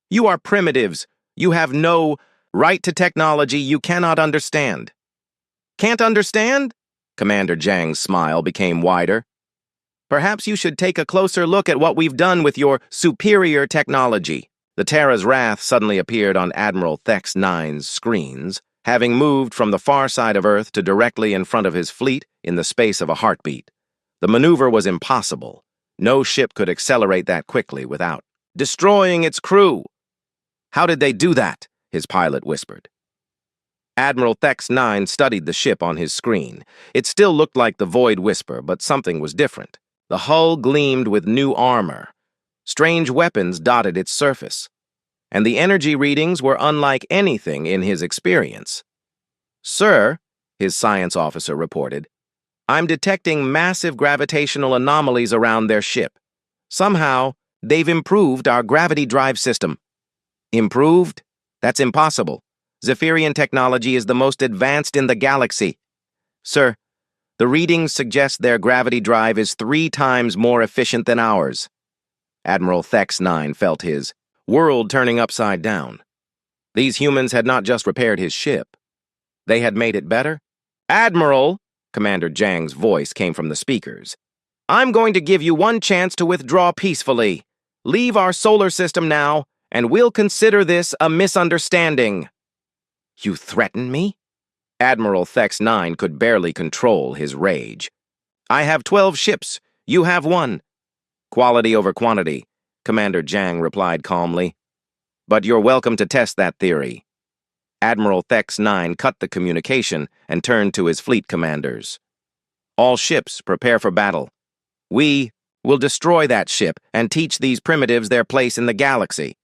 S1: "You are primitives. You have no right to technology you cannot understand." "Can't understand?" Commander Zhang's smile became wider. "Perhaps you should take a closer look at what we've done with your superior technology." The Terra's Wrath suddenly appeared on Admiral Thex 9's screens, having moved from the far side of Earth to directly in front of his fleet in the space of a heartbeat. The maneuver was impossible. No ship could accelerate that quickly without destroying its crew. "How did they do that?" his pilot whispered. Admiral Thex 9 studied the ship on his screen. It still looked like the Void Whisper, but something was different. The hull gleamed with new armor. Strange weapons dotted its surface. And the energy readings were unlike anything in his experience. "Sir," his science officer reported, "I'm detecting massive gravitational anomalies around their ship. Somehow, they've improved our gravity drive system." "Improved? That's impossible. Zephyrian technology is the most advanced in the galaxy." "Sir, the readings suggest their gravity drive is 3 times more efficient than ours." Admiral Thex 9 felt his world turning upside down. These humans had not just repaired his ship. They had made it better. "Admiral," Commander Zhang's voice came from the speakers, "I'm going to give you one chance to withdraw peacefully. Leave our solar system now, and we'll consider this a misunderstanding." "You threaten me?" Admiral Thex 9 could barely control his rage. "I have 12 ships. You have 1. "Quality over quantity," Commander Zhang replied calmly. "But you're welcome to test that theory." Admiral Thex 9 cut the communication and turned to his fleet commanders. "All ships, prepare for battle. We will destroy that ship and teach these primitives their place in the galaxy."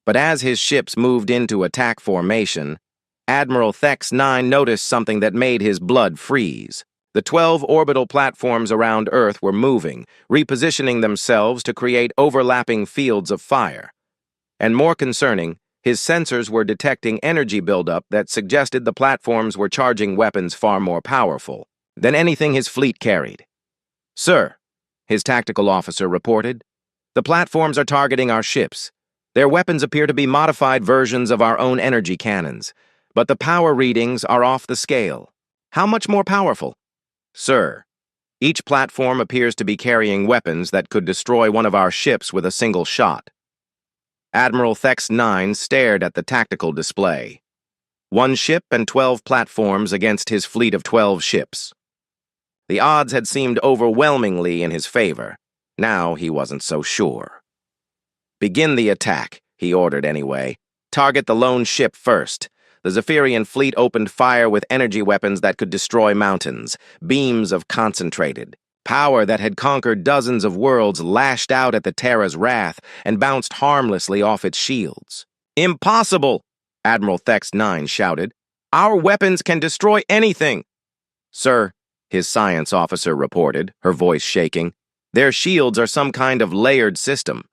S1: But as his ships moved into attack formation, Admiral Thex 9 noticed something that made his blood freeze. The 12 orbital platforms around Earth were moving, repositioning themselves to create overlapping fields of fire. And more concerning, his sensors were detecting energy buildup that suggested the platforms were charging weapons far more powerful than anything his fleet carried. "Sir," his tactical officer reported, "the platforms are targeting our ships. Their weapons appear to be modified versions of our own energy cannons, but the power readings are off the scale. How much more powerful?" "Sir, each platform appears to be carrying weapons that could destroy one of our ships with a single shot." Admiral Thex 9 stared at the tactical display. 1 ship and 12 platforms against his fleet of 12 ships. The odds had seemed overwhelmingly in his favor. Now he wasn't so sure. "Begin the attack," he ordered anyway. "Target the lone ship first." The Zephyrian fleet opened fire with energy weapons that could destroy mountains. Beams of concentrated power that had conquered dozens of worlds lashed out at the Terra's Wrath and bounced harmlessly off its shields. "Impossible!" Admiral Thex 9 shouted. "Our weapons can destroy anything." "Sir," his science officer reported, her voice shaking, "their shields are some kind of layered system.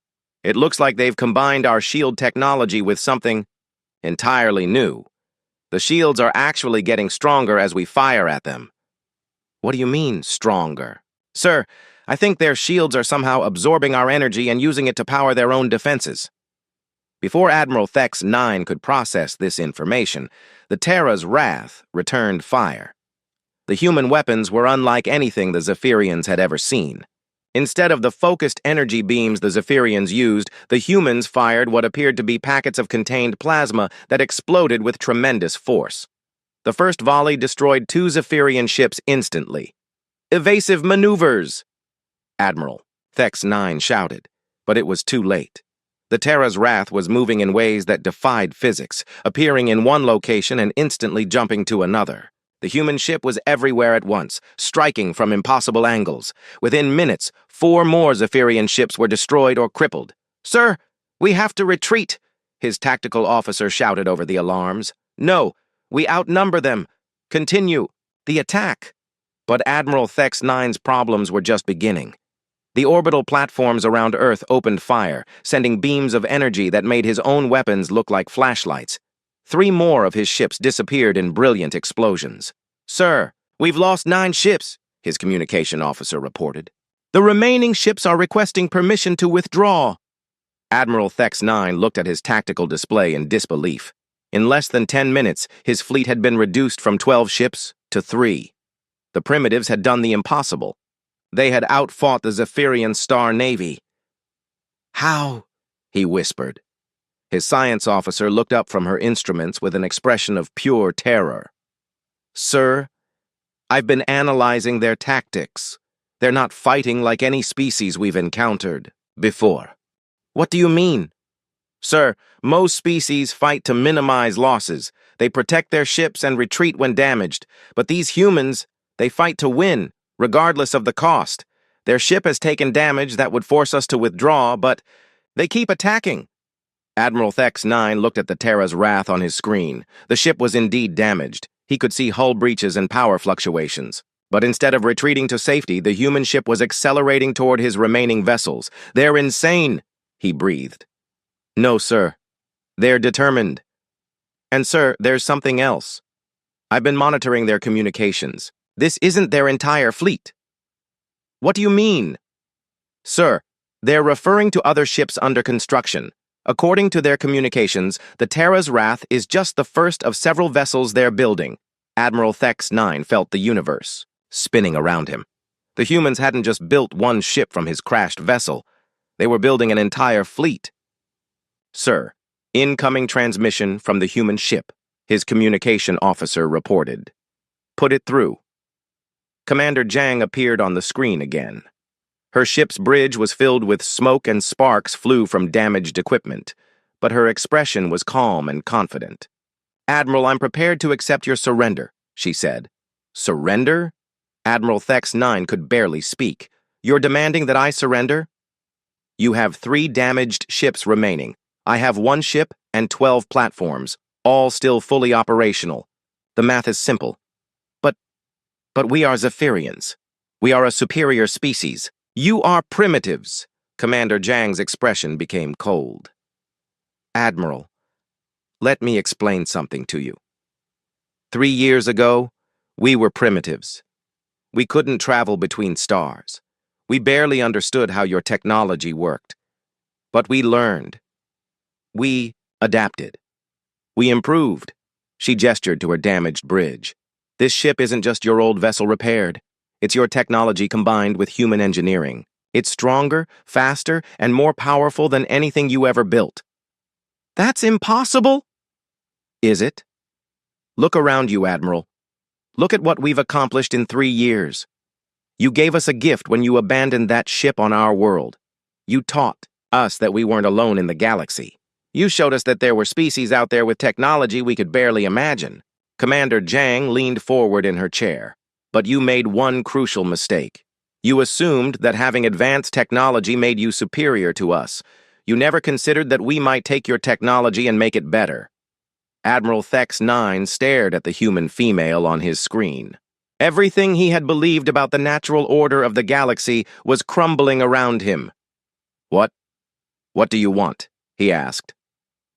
S1: It looks like they've combined our shield technology with something entirely new. The shields are actually getting stronger as we fire at them." "What do you mean, stronger?" "Sir, I think their shields are somehow absorbing our energy and using it to power their own defenses." Before Admiral Thex 9 could process this information, the Terra's Wrath returned fire. The human weapons were unlike anything the Zephyrians had ever seen. Instead of the focused energy beams the Zephyrians used, the humans fired what appeared to be packets of contained plasma that exploded with tremendous force. The first volley destroyed 2 Zephyrian ships instantly. "Evasive maneuvers!" Admiral Thex 9 shouted, but it was too late. The Terra's wrath was moving in ways that defied physics, appearing in one location and instantly jumping to another. The human ship was everywhere at once, striking from impossible angles. Within minutes, 4 more Zephyrian ships were destroyed or crippled. "Sir, we have to retreat," his tactical officer shouted over the alarms. "No, we outnumber them. Continue the attack." But Admiral Thex 9's problems were just beginning. The orbital platforms around Earth opened fire, sending beams of energy that made his own weapons look like flashlights. 3 more of his ships disappeared in brilliant explosions. "Sir, we've lost 9 ships," his communication officer reported. "The remaining ships are requesting permission to withdraw." Admiral Thex 9 looked at his tactical display in disbelief. In less than 10 minutes, his fleet had been reduced from 12 ships to 3. The primitives had done the impossible. They had outfought the Zephyrian Star Navy. "How?" he whispered. His science officer looked up from her instruments with an expression of pure terror. "Sir, I've been analyzing their tactics. They're not fighting like any species we've encountered before." "What do you mean?" "Sir, most species fight to minimize losses. They protect their ships and retreat when damaged. But these humans, they fight to win, regardless of the cost. Their ship has taken damage that would force us to withdraw, but they keep attacking." Admiral Thex 9 looked at the Terra's wrath on his screen. The ship was indeed damaged. He could see hull breaches and power fluctuations. But instead of retreating to safety, the human ship was accelerating toward his remaining vessels. "They're insane," he breathed. "No, sir. They're determined. And, sir, there's something else. I've been monitoring their communications. This isn't their entire fleet." "What do you mean?" "Sir, they're referring to other ships under construction. According to their communications, the Terra's Wrath is just the first of several vessels they're building." Admiral Thex 9 felt the universe spinning around him. The humans hadn't just built one ship from his crashed vessel. They were building an entire fleet. "Sir, incoming transmission from the human ship," his communication officer reported. "Put it through." Commander Jang appeared on the screen again. Her ship's bridge was filled with smoke and sparks flew from damaged equipment, but her expression was calm and confident. "Admiral, I'm prepared to accept your surrender," she said. "Surrender?" Admiral Thex 9 could barely speak. "You're demanding that I surrender?" "You have 3 damaged ships remaining. I have 1 ship and 12 platforms, all still fully operational. The math is simple. But we are Zephyrians. We are a superior species. You are primitives." Commander Jang's expression became cold. "Admiral, let me explain something to you. 3 years ago, we were primitives. We couldn't travel between stars. We barely understood how your technology worked. But we learned. We adapted. We improved." She gestured to her damaged bridge. "This ship isn't just your old vessel repaired. It's your technology combined with human engineering. It's stronger, faster, and more powerful than anything you ever built." "That's impossible." "Is it? Look around you, Admiral. Look at what we've accomplished in 3 years. You gave us a gift when you abandoned that ship on our world. You taught us that we weren't alone in the galaxy. You showed us that there were species out there with technology we could barely imagine." Commander Jang leaned forward in her chair. "But you made one crucial mistake. You assumed that having advanced technology made you superior to us. You never considered that we might take your technology and make it better." Admiral Thex 9 stared at the human female on his screen. Everything he had believed about the natural order of the galaxy was crumbling around him. What do you want?" he asked.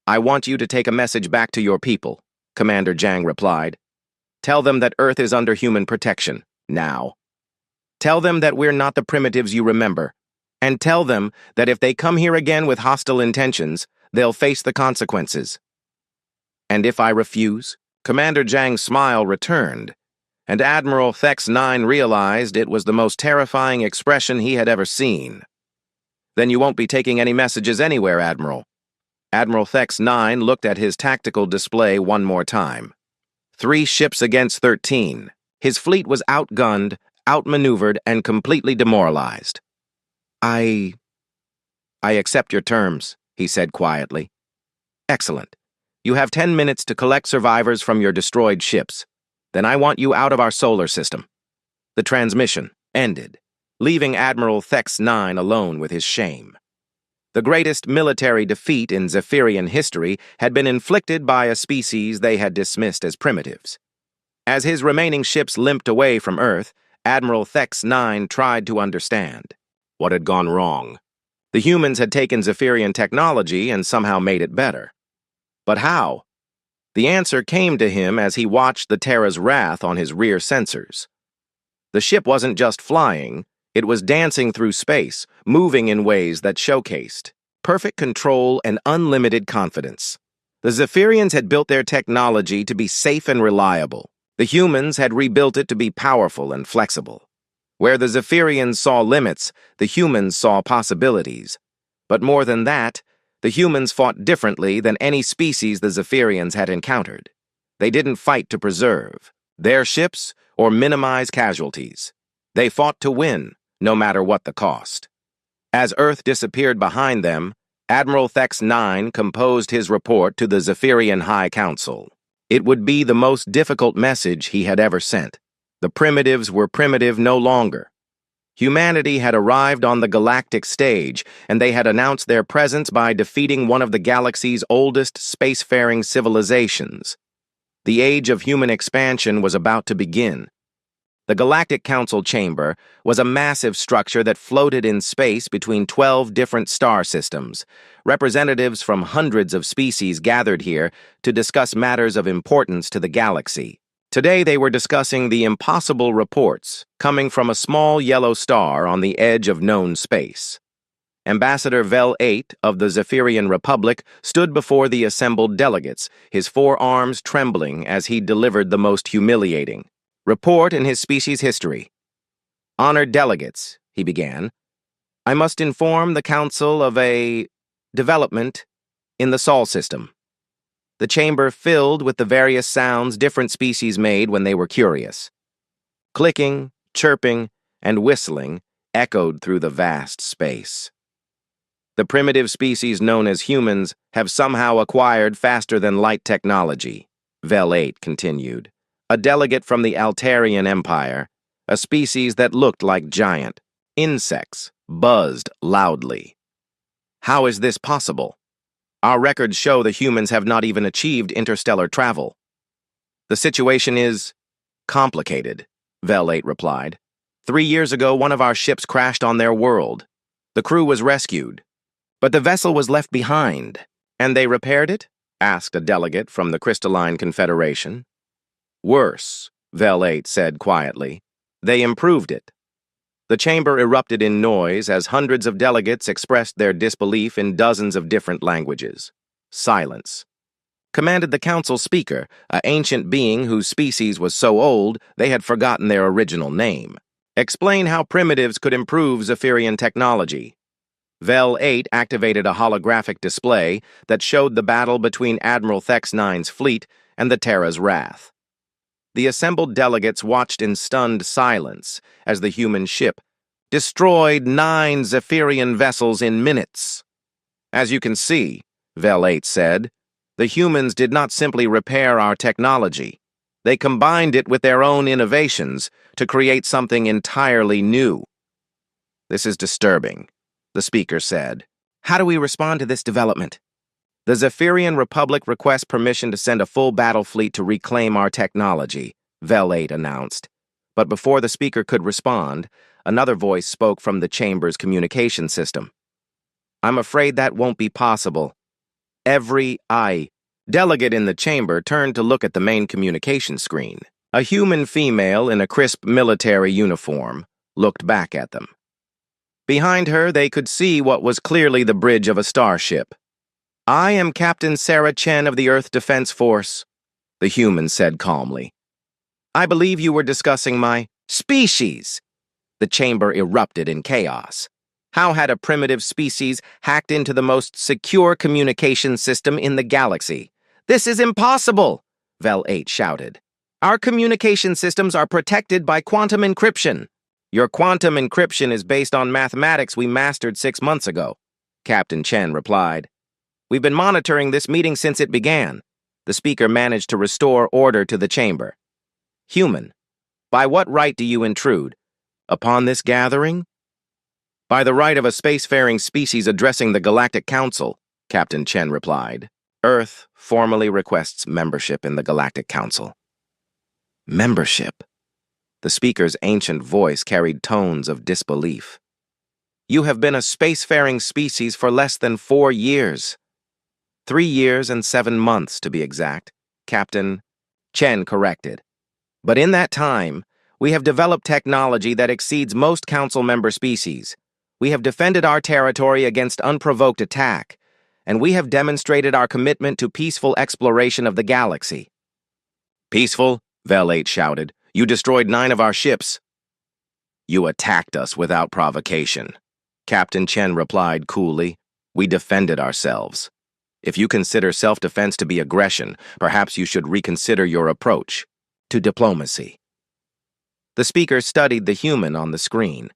S1: "I want you to take a message back to your people," Commander Jang replied. "Tell them that Earth is under human protection, now. Tell them that we're not the primitives you remember. And tell them that if they come here again with hostile intentions, they'll face the consequences." "And if I refuse?" Commander Jang's smile returned, and Admiral Thex 9 realized it was the most terrifying expression he had ever seen. "Then you won't be taking any messages anywhere, Admiral." Admiral Thex 9 looked at his tactical display one more time. 3 ships against 13. His fleet was outgunned, outmaneuvered, and completely demoralized. I accept your terms," he said quietly. Excellent. You have 10 minutes to collect survivors from your destroyed ships. Then I want you out of our solar system. The transmission ended, leaving Admiral Thex 9 alone with his shame. The greatest military defeat in Zephyrian history had been inflicted by a species they had dismissed as primitives. As his remaining ships limped away from Earth, Admiral Thex 9 tried to understand what had gone wrong. The humans had taken Zephyrian technology and somehow made it better. But how? The answer came to him as he watched the Terra's wrath on his rear sensors. The ship wasn't just flying, it was dancing through space, moving in ways that showcased perfect control and unlimited confidence. The Zephyrians had built their technology to be safe and reliable. The humans had rebuilt it to be powerful and flexible. Where the Zephyrians saw limits, the humans saw possibilities. But more than that, the humans fought differently than any species the Zephyrians had encountered. They didn't fight to preserve their ships or minimize casualties. They fought to win, no matter what the cost. As Earth disappeared behind them, Admiral Thex 9 composed his report to the Zephyrian High Council. It would be the most difficult message he had ever sent. The primitives were primitive no longer. Humanity had arrived on the galactic stage, and they had announced their presence by defeating one of the galaxy's oldest spacefaring civilizations. The age of human expansion was about to begin. The Galactic Council Chamber was a massive structure that floated in space between 12 different star systems. Representatives from hundreds of species gathered here to discuss matters of importance to the galaxy. Today they were discussing the impossible reports coming from a small yellow star on the edge of known space. Ambassador Vel 8 of the Zephyrian Republic stood before the assembled delegates, his forearms trembling as he delivered the most humiliating report in his species' history. Honored delegates, he began, I must inform the Council of a development in the Sol system. The chamber filled with the various sounds different species made when they were curious. Clicking, chirping, and whistling echoed through the vast space. The primitive species known as humans have somehow acquired faster-than-light technology, Vel 8 continued. A delegate from the Altarian Empire, a species that looked like giant insects, buzzed loudly. How is this possible? Our records show the humans have not even achieved interstellar travel. The situation is complicated, Vel 8 replied. 3 years ago, one of our ships crashed on their world. The crew was rescued, but the vessel was left behind. And they repaired it? Asked a delegate from the Crystalline Confederation. Worse, Vel 8 said quietly. They improved it. The chamber erupted in noise as hundreds of delegates expressed their disbelief in dozens of different languages. Silence commanded the council speaker, an ancient being whose species was so old they had forgotten their original name. Explain how primitives could improve Zephyrian technology. Vel 8 activated a holographic display that showed the battle between Admiral Thex 9's fleet and the Terra's wrath. The assembled delegates watched in stunned silence as the human ship destroyed 9 Zephyrian vessels in minutes. As you can see, Vel 8 said, the humans did not simply repair our technology. They combined it with their own innovations to create something entirely new. This is disturbing, the speaker said. How do we respond to this development? The Zephyrian Republic requests permission to send a full battle fleet to reclaim our technology, Vel 8 announced. But before the speaker could respond, another voice spoke from the chamber's communication system. I'm afraid that won't be possible. Every delegate in the chamber turned to look at the main communication screen. A human female in a crisp military uniform looked back at them. Behind her, they could see what was clearly the bridge of a starship. I am Captain Sarah Chen of the Earth Defense Force, the human said calmly. I believe you were discussing my species. The chamber erupted in chaos. How had a primitive species hacked into the most secure communication system in the galaxy? This is impossible, Vel 8 shouted. Our communication systems are protected by quantum encryption. Your quantum encryption is based on mathematics we mastered 6 months ago, Captain Chen replied. We've been monitoring this meeting since it began. The speaker managed to restore order to the chamber. Human, by what right do you intrude? Upon this gathering? By the right of a spacefaring species addressing the Galactic Council, Captain Chen replied. Earth formally requests membership in the Galactic Council. Membership? The speaker's ancient voice carried tones of disbelief. You have been a spacefaring species for less than 4 years. 3 years and 7 months, to be exact, Captain Chen corrected. But in that time, we have developed technology that exceeds most Council member species. We have defended our territory against unprovoked attack, and we have demonstrated our commitment to peaceful exploration of the galaxy. Peaceful? Vel-8 shouted. You destroyed 9 of our ships. You attacked us without provocation. Captain Chen replied coolly. We defended ourselves. If you consider self-defense to be aggression, perhaps you should reconsider your approach to diplomacy. The speaker studied the human on the screen.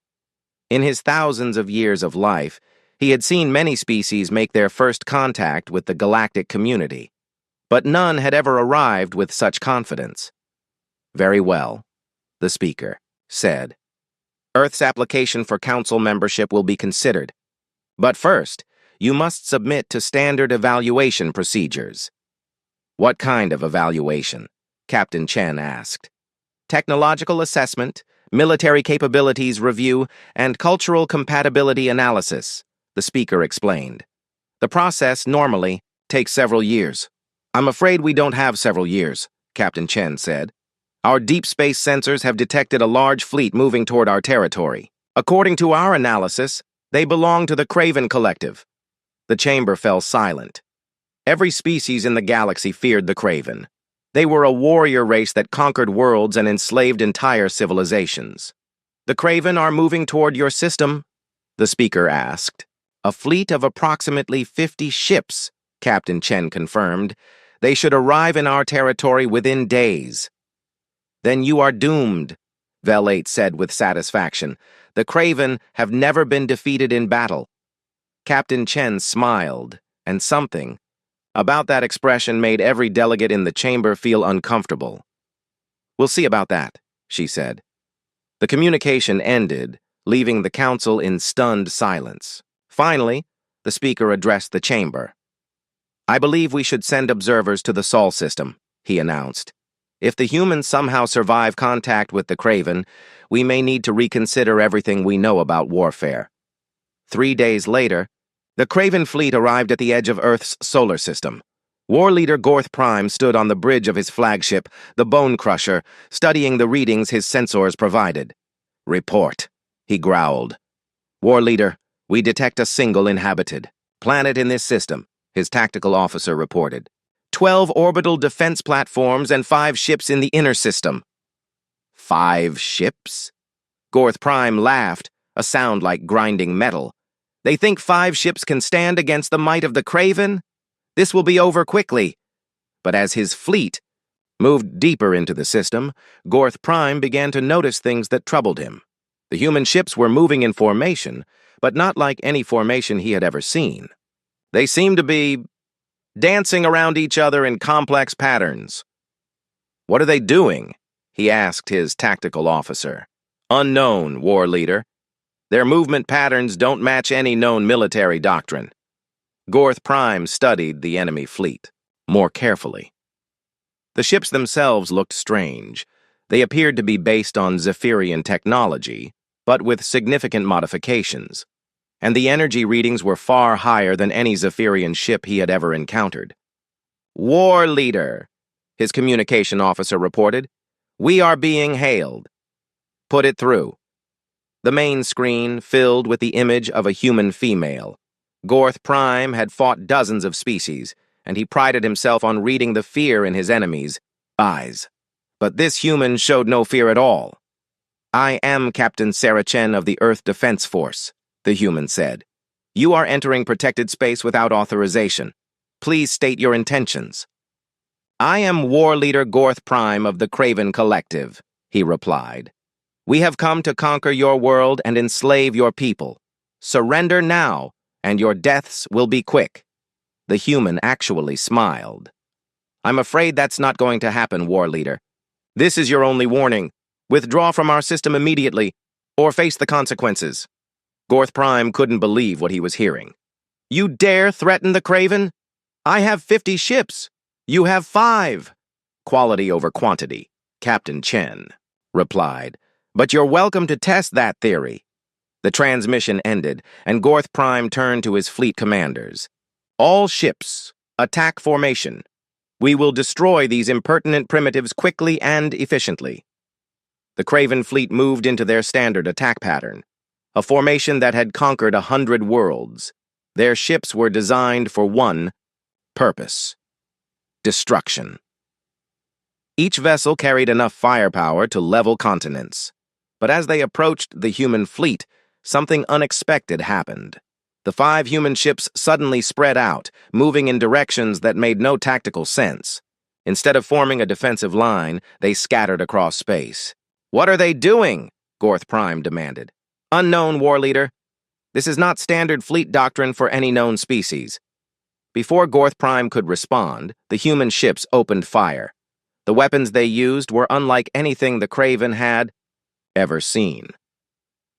S1: In his thousands of years of life, he had seen many species make their first contact with the galactic community, but none had ever arrived with such confidence. Very well, the speaker said. Earth's application for council membership will be considered. But first, you must submit to standard evaluation procedures. What kind of evaluation? Captain Chen asked. Technological assessment, military capabilities review, and cultural compatibility analysis, the speaker explained. The process normally takes several years. I'm afraid we don't have several years, Captain Chen said. Our deep space sensors have detected a large fleet moving toward our territory. According to our analysis, they belong to the Craven Collective. The chamber fell silent. Every species in the galaxy feared the Craven. They were a warrior race that conquered worlds and enslaved entire civilizations. The Craven are moving toward your system? The speaker asked. A fleet of approximately 50 ships, Captain Chen confirmed. They should arrive in our territory within days. Then you are doomed, Vel-8 said with satisfaction. The Craven have never been defeated in battle. Captain Chen smiled, and something about that expression made every delegate in the chamber feel uncomfortable. We'll see about that, she said. The communication ended, leaving the council in stunned silence. Finally, the speaker addressed the chamber. I believe we should send observers to the Sol system, he announced. If the humans somehow survive contact with the Craven, we may need to reconsider everything we know about warfare. 3 days later, the Craven fleet arrived at the edge of Earth's solar system. War leader Gorth Prime stood on the bridge of his flagship, the Bone Crusher, studying the readings his sensors provided. Report, he growled. War leader, we detect a single inhabited planet in this system, his tactical officer reported. 12 orbital defense platforms and 5 ships in the inner system. 5 ships? Gorth Prime laughed, a sound like grinding metal. They think 5 ships can stand against the might of the Craven? This will be over quickly. But as his fleet moved deeper into the system, Gorth Prime began to notice things that troubled him. The human ships were moving in formation, but not like any formation he had ever seen. They seemed to be dancing around each other in complex patterns. What are they doing? He asked his tactical officer. Unknown, war leader. Their movement patterns don't match any known military doctrine. Gorth Prime studied the enemy fleet more carefully. The ships themselves looked strange. They appeared to be based on Zephyrian technology, but with significant modifications. And the energy readings were far higher than any Zephyrian ship he had ever encountered. War leader, his communication officer reported. We are being hailed. Put it through. The main screen filled with the image of a human female. Gorth Prime had fought dozens of species, and he prided himself on reading the fear in his enemies' eyes. But this human showed no fear at all. I am Captain Sarah Chen of the Earth Defense Force, the human said. You are entering protected space without authorization. Please state your intentions. I am War Leader Gorth Prime of the Craven Collective, he replied. We have come to conquer your world and enslave your people. Surrender now, and your deaths will be quick. The human actually smiled. "I'm afraid that's not going to happen, War Leader. This is your only warning. Withdraw from our system immediately, or face the consequences." Gorth Prime couldn't believe what he was hearing. "You dare threaten the Craven? I have 50 ships. You have 5. "Quality over quantity," Captain Chen replied. "But you're welcome to test that theory." The transmission ended, and Gorth Prime turned to his fleet commanders. "All ships, attack formation. We will destroy these impertinent primitives quickly and efficiently." The Craven fleet moved into their standard attack pattern, a formation that had conquered 100 worlds. Their ships were designed for one purpose: destruction. Each vessel carried enough firepower to level continents. But as they approached the human fleet, something unexpected happened. The 5 human ships suddenly spread out, moving in directions that made no tactical sense. Instead of forming a defensive line, they scattered across space. "What are they doing?" Gorth Prime demanded. "Unknown, War Leader. This is not standard fleet doctrine for any known species." Before Gorth Prime could respond, the human ships opened fire. The weapons they used were unlike anything the Craven had ever seen.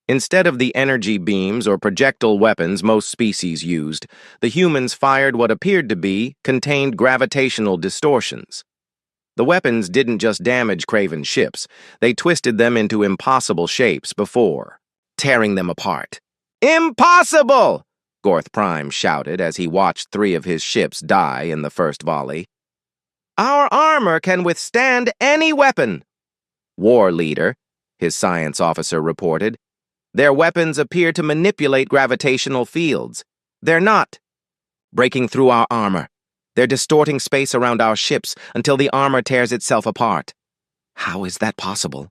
S1: Instead of the energy beams or projectile weapons most species used, the humans fired what appeared to be contained gravitational distortions. The weapons didn't just damage Craven ships, they twisted them into impossible shapes before tearing them apart. "Impossible!" Gorth Prime shouted as he watched 3 of his ships die in the first volley. "Our armor can withstand any weapon." "War Leader," his science officer reported. "Their weapons appear to manipulate gravitational fields. They're not breaking through our armor. They're distorting space around our ships until the armor tears itself apart." "How is that possible?"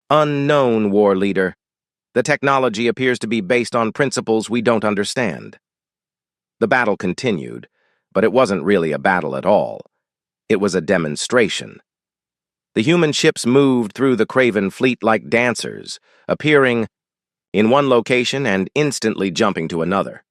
S1: "Unknown, War Leader. The technology appears to be based on principles we don't understand." The battle continued, but it wasn't really a battle at all. It was a demonstration. The human ships moved through the Craven fleet like dancers, appearing in one location and instantly jumping to another.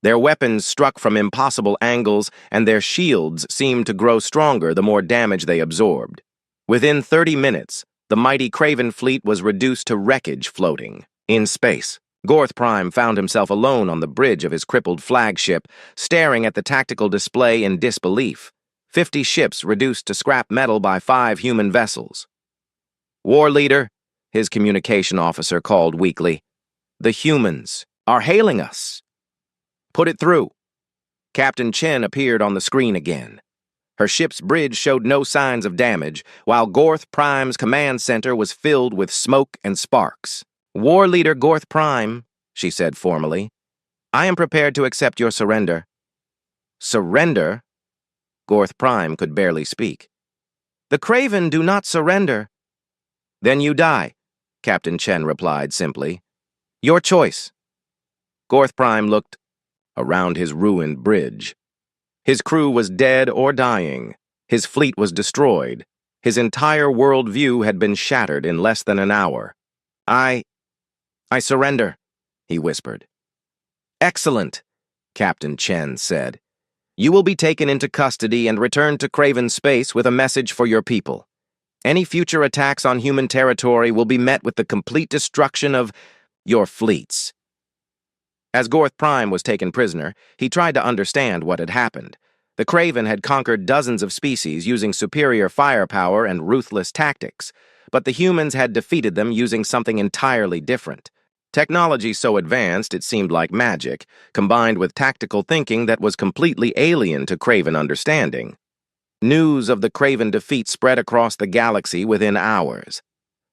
S1: Their weapons struck from impossible angles, and their shields seemed to grow stronger the more damage they absorbed. Within 30 minutes, the mighty Craven fleet was reduced to wreckage floating in space. Gorth Prime found himself alone on the bridge of his crippled flagship, staring at the tactical display in disbelief. 50 ships reduced to scrap metal by 5 human vessels. "War Leader," his communication officer called weakly, "the humans are hailing us." "Put it through." Captain Chen appeared on the screen again. Her ship's bridge showed no signs of damage, while Gorth Prime's command center was filled with smoke and sparks. "War Leader Gorth Prime," she said formally, "I am prepared to accept your surrender." "Surrender?" Gorth Prime could barely speak. "The Craven do not surrender." "Then you die," Captain Chen replied simply. "Your choice." Gorth Prime looked around his ruined bridge. His crew was dead or dying. His fleet was destroyed. His entire world view had been shattered in less than an hour. I surrender," he whispered. "Excellent," Captain Chen said. "You will be taken into custody and returned to Craven space with a message for your people. Any future attacks on human territory will be met with the complete destruction of your fleets." As Gorth Prime was taken prisoner, he tried to understand what had happened. The Craven had conquered dozens of species using superior firepower and ruthless tactics, but the humans had defeated them using something entirely different. Technology so advanced it seemed like magic, combined with tactical thinking that was completely alien to Craven understanding. News of the Craven defeat spread across the galaxy within hours.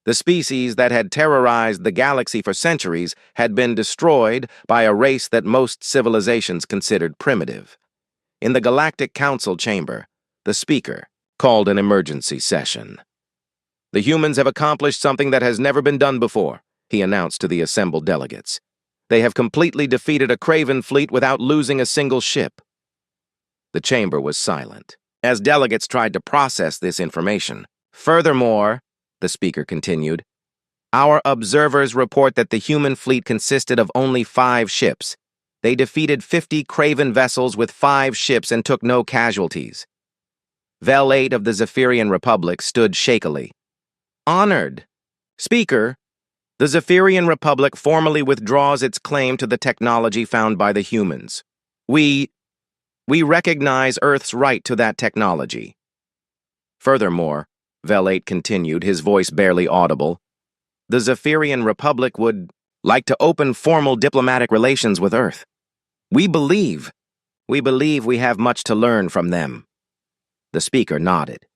S1: The species that had terrorized the galaxy for centuries had been destroyed by a race that most civilizations considered primitive. In the Galactic Council chamber, the speaker called an emergency session. "The humans have accomplished something that has never been done before," he announced to the assembled delegates. "They have completely defeated a Craven fleet without losing a single ship." The chamber was silent as delegates tried to process this information. "Furthermore," the speaker continued, "our observers report that the human fleet consisted of only 5 ships. They defeated 50 Craven vessels with 5 ships and took no casualties. Vel 8 of the Zephyrian Republic stood shakily. Honored. Speaker, the Zephyrian Republic formally withdraws its claim to the technology found by the humans. We recognize Earth's right to that technology. Furthermore, Vel 8 continued, his voice barely audible, the Zephyrian Republic would like to open formal diplomatic relations with Earth. We believe we have much to learn from them. The speaker nodded.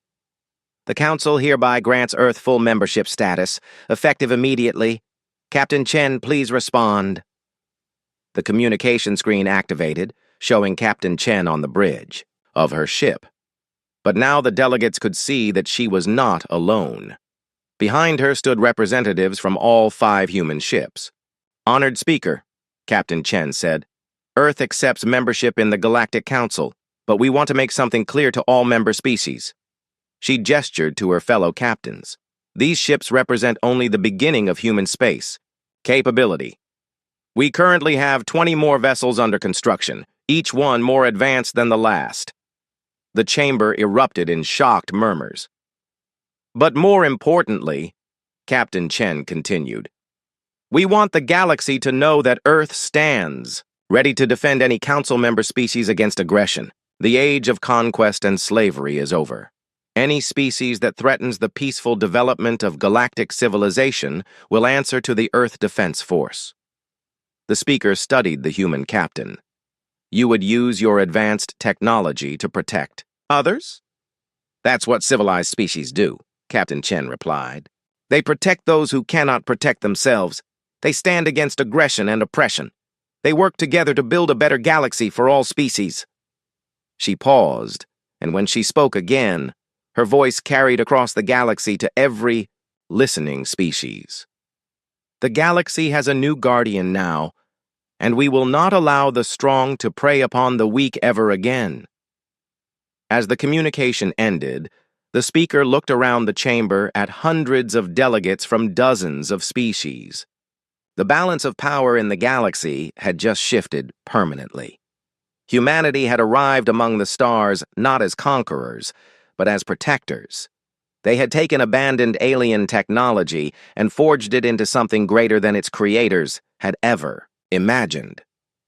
S1: The Council hereby grants Earth full membership status, effective immediately. Captain Chen, please respond. The communication screen activated, showing Captain Chen on the bridge of her ship. But now the delegates could see that she was not alone. Behind her stood representatives from all 5 human ships. Honored Speaker, Captain Chen said, Earth accepts membership in the Galactic Council, but we want to make something clear to all member species. She gestured to her fellow captains. These ships represent only the beginning of human space. Capability. We currently have 20 more vessels under construction, each one more advanced than the last. The chamber erupted in shocked murmurs. But more importantly, Captain Chen continued, we want the galaxy to know that Earth stands, ready to defend any council member species against aggression. The age of conquest and slavery is over. Any species that threatens the peaceful development of galactic civilization will answer to the Earth Defense Force. The speaker studied the human captain. You would use your advanced technology to protect others? That's what civilized species do, Captain Chen replied. They protect those who cannot protect themselves. They stand against aggression and oppression. They work together to build a better galaxy for all species. She paused, and when she spoke again, her voice carried across the galaxy to every listening species. The galaxy has a new guardian now, and we will not allow the strong to prey upon the weak ever again. As the communication ended, the speaker looked around the chamber at hundreds of delegates from dozens of species. The balance of power in the galaxy had just shifted permanently. Humanity had arrived among the stars not as conquerors, but as protectors. They had taken abandoned alien technology and forged it into something greater than its creators had ever imagined.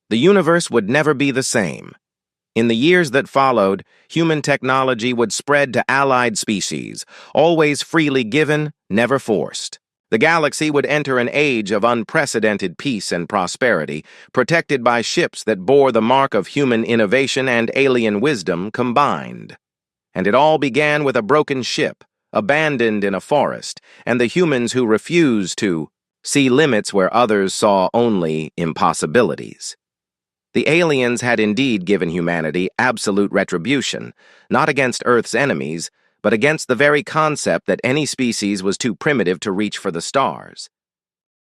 S1: The universe would never be the same. In the years that followed, human technology would spread to allied species, always freely given, never forced. The galaxy would enter an age of unprecedented peace and prosperity, protected by ships that bore the mark of human innovation and alien wisdom combined. And it all began with a broken ship, abandoned in a forest, and the humans who refused to see limits where others saw only impossibilities. The aliens had indeed given humanity absolute retribution, not against Earth's enemies, but against the very concept that any species was too primitive to reach for the stars.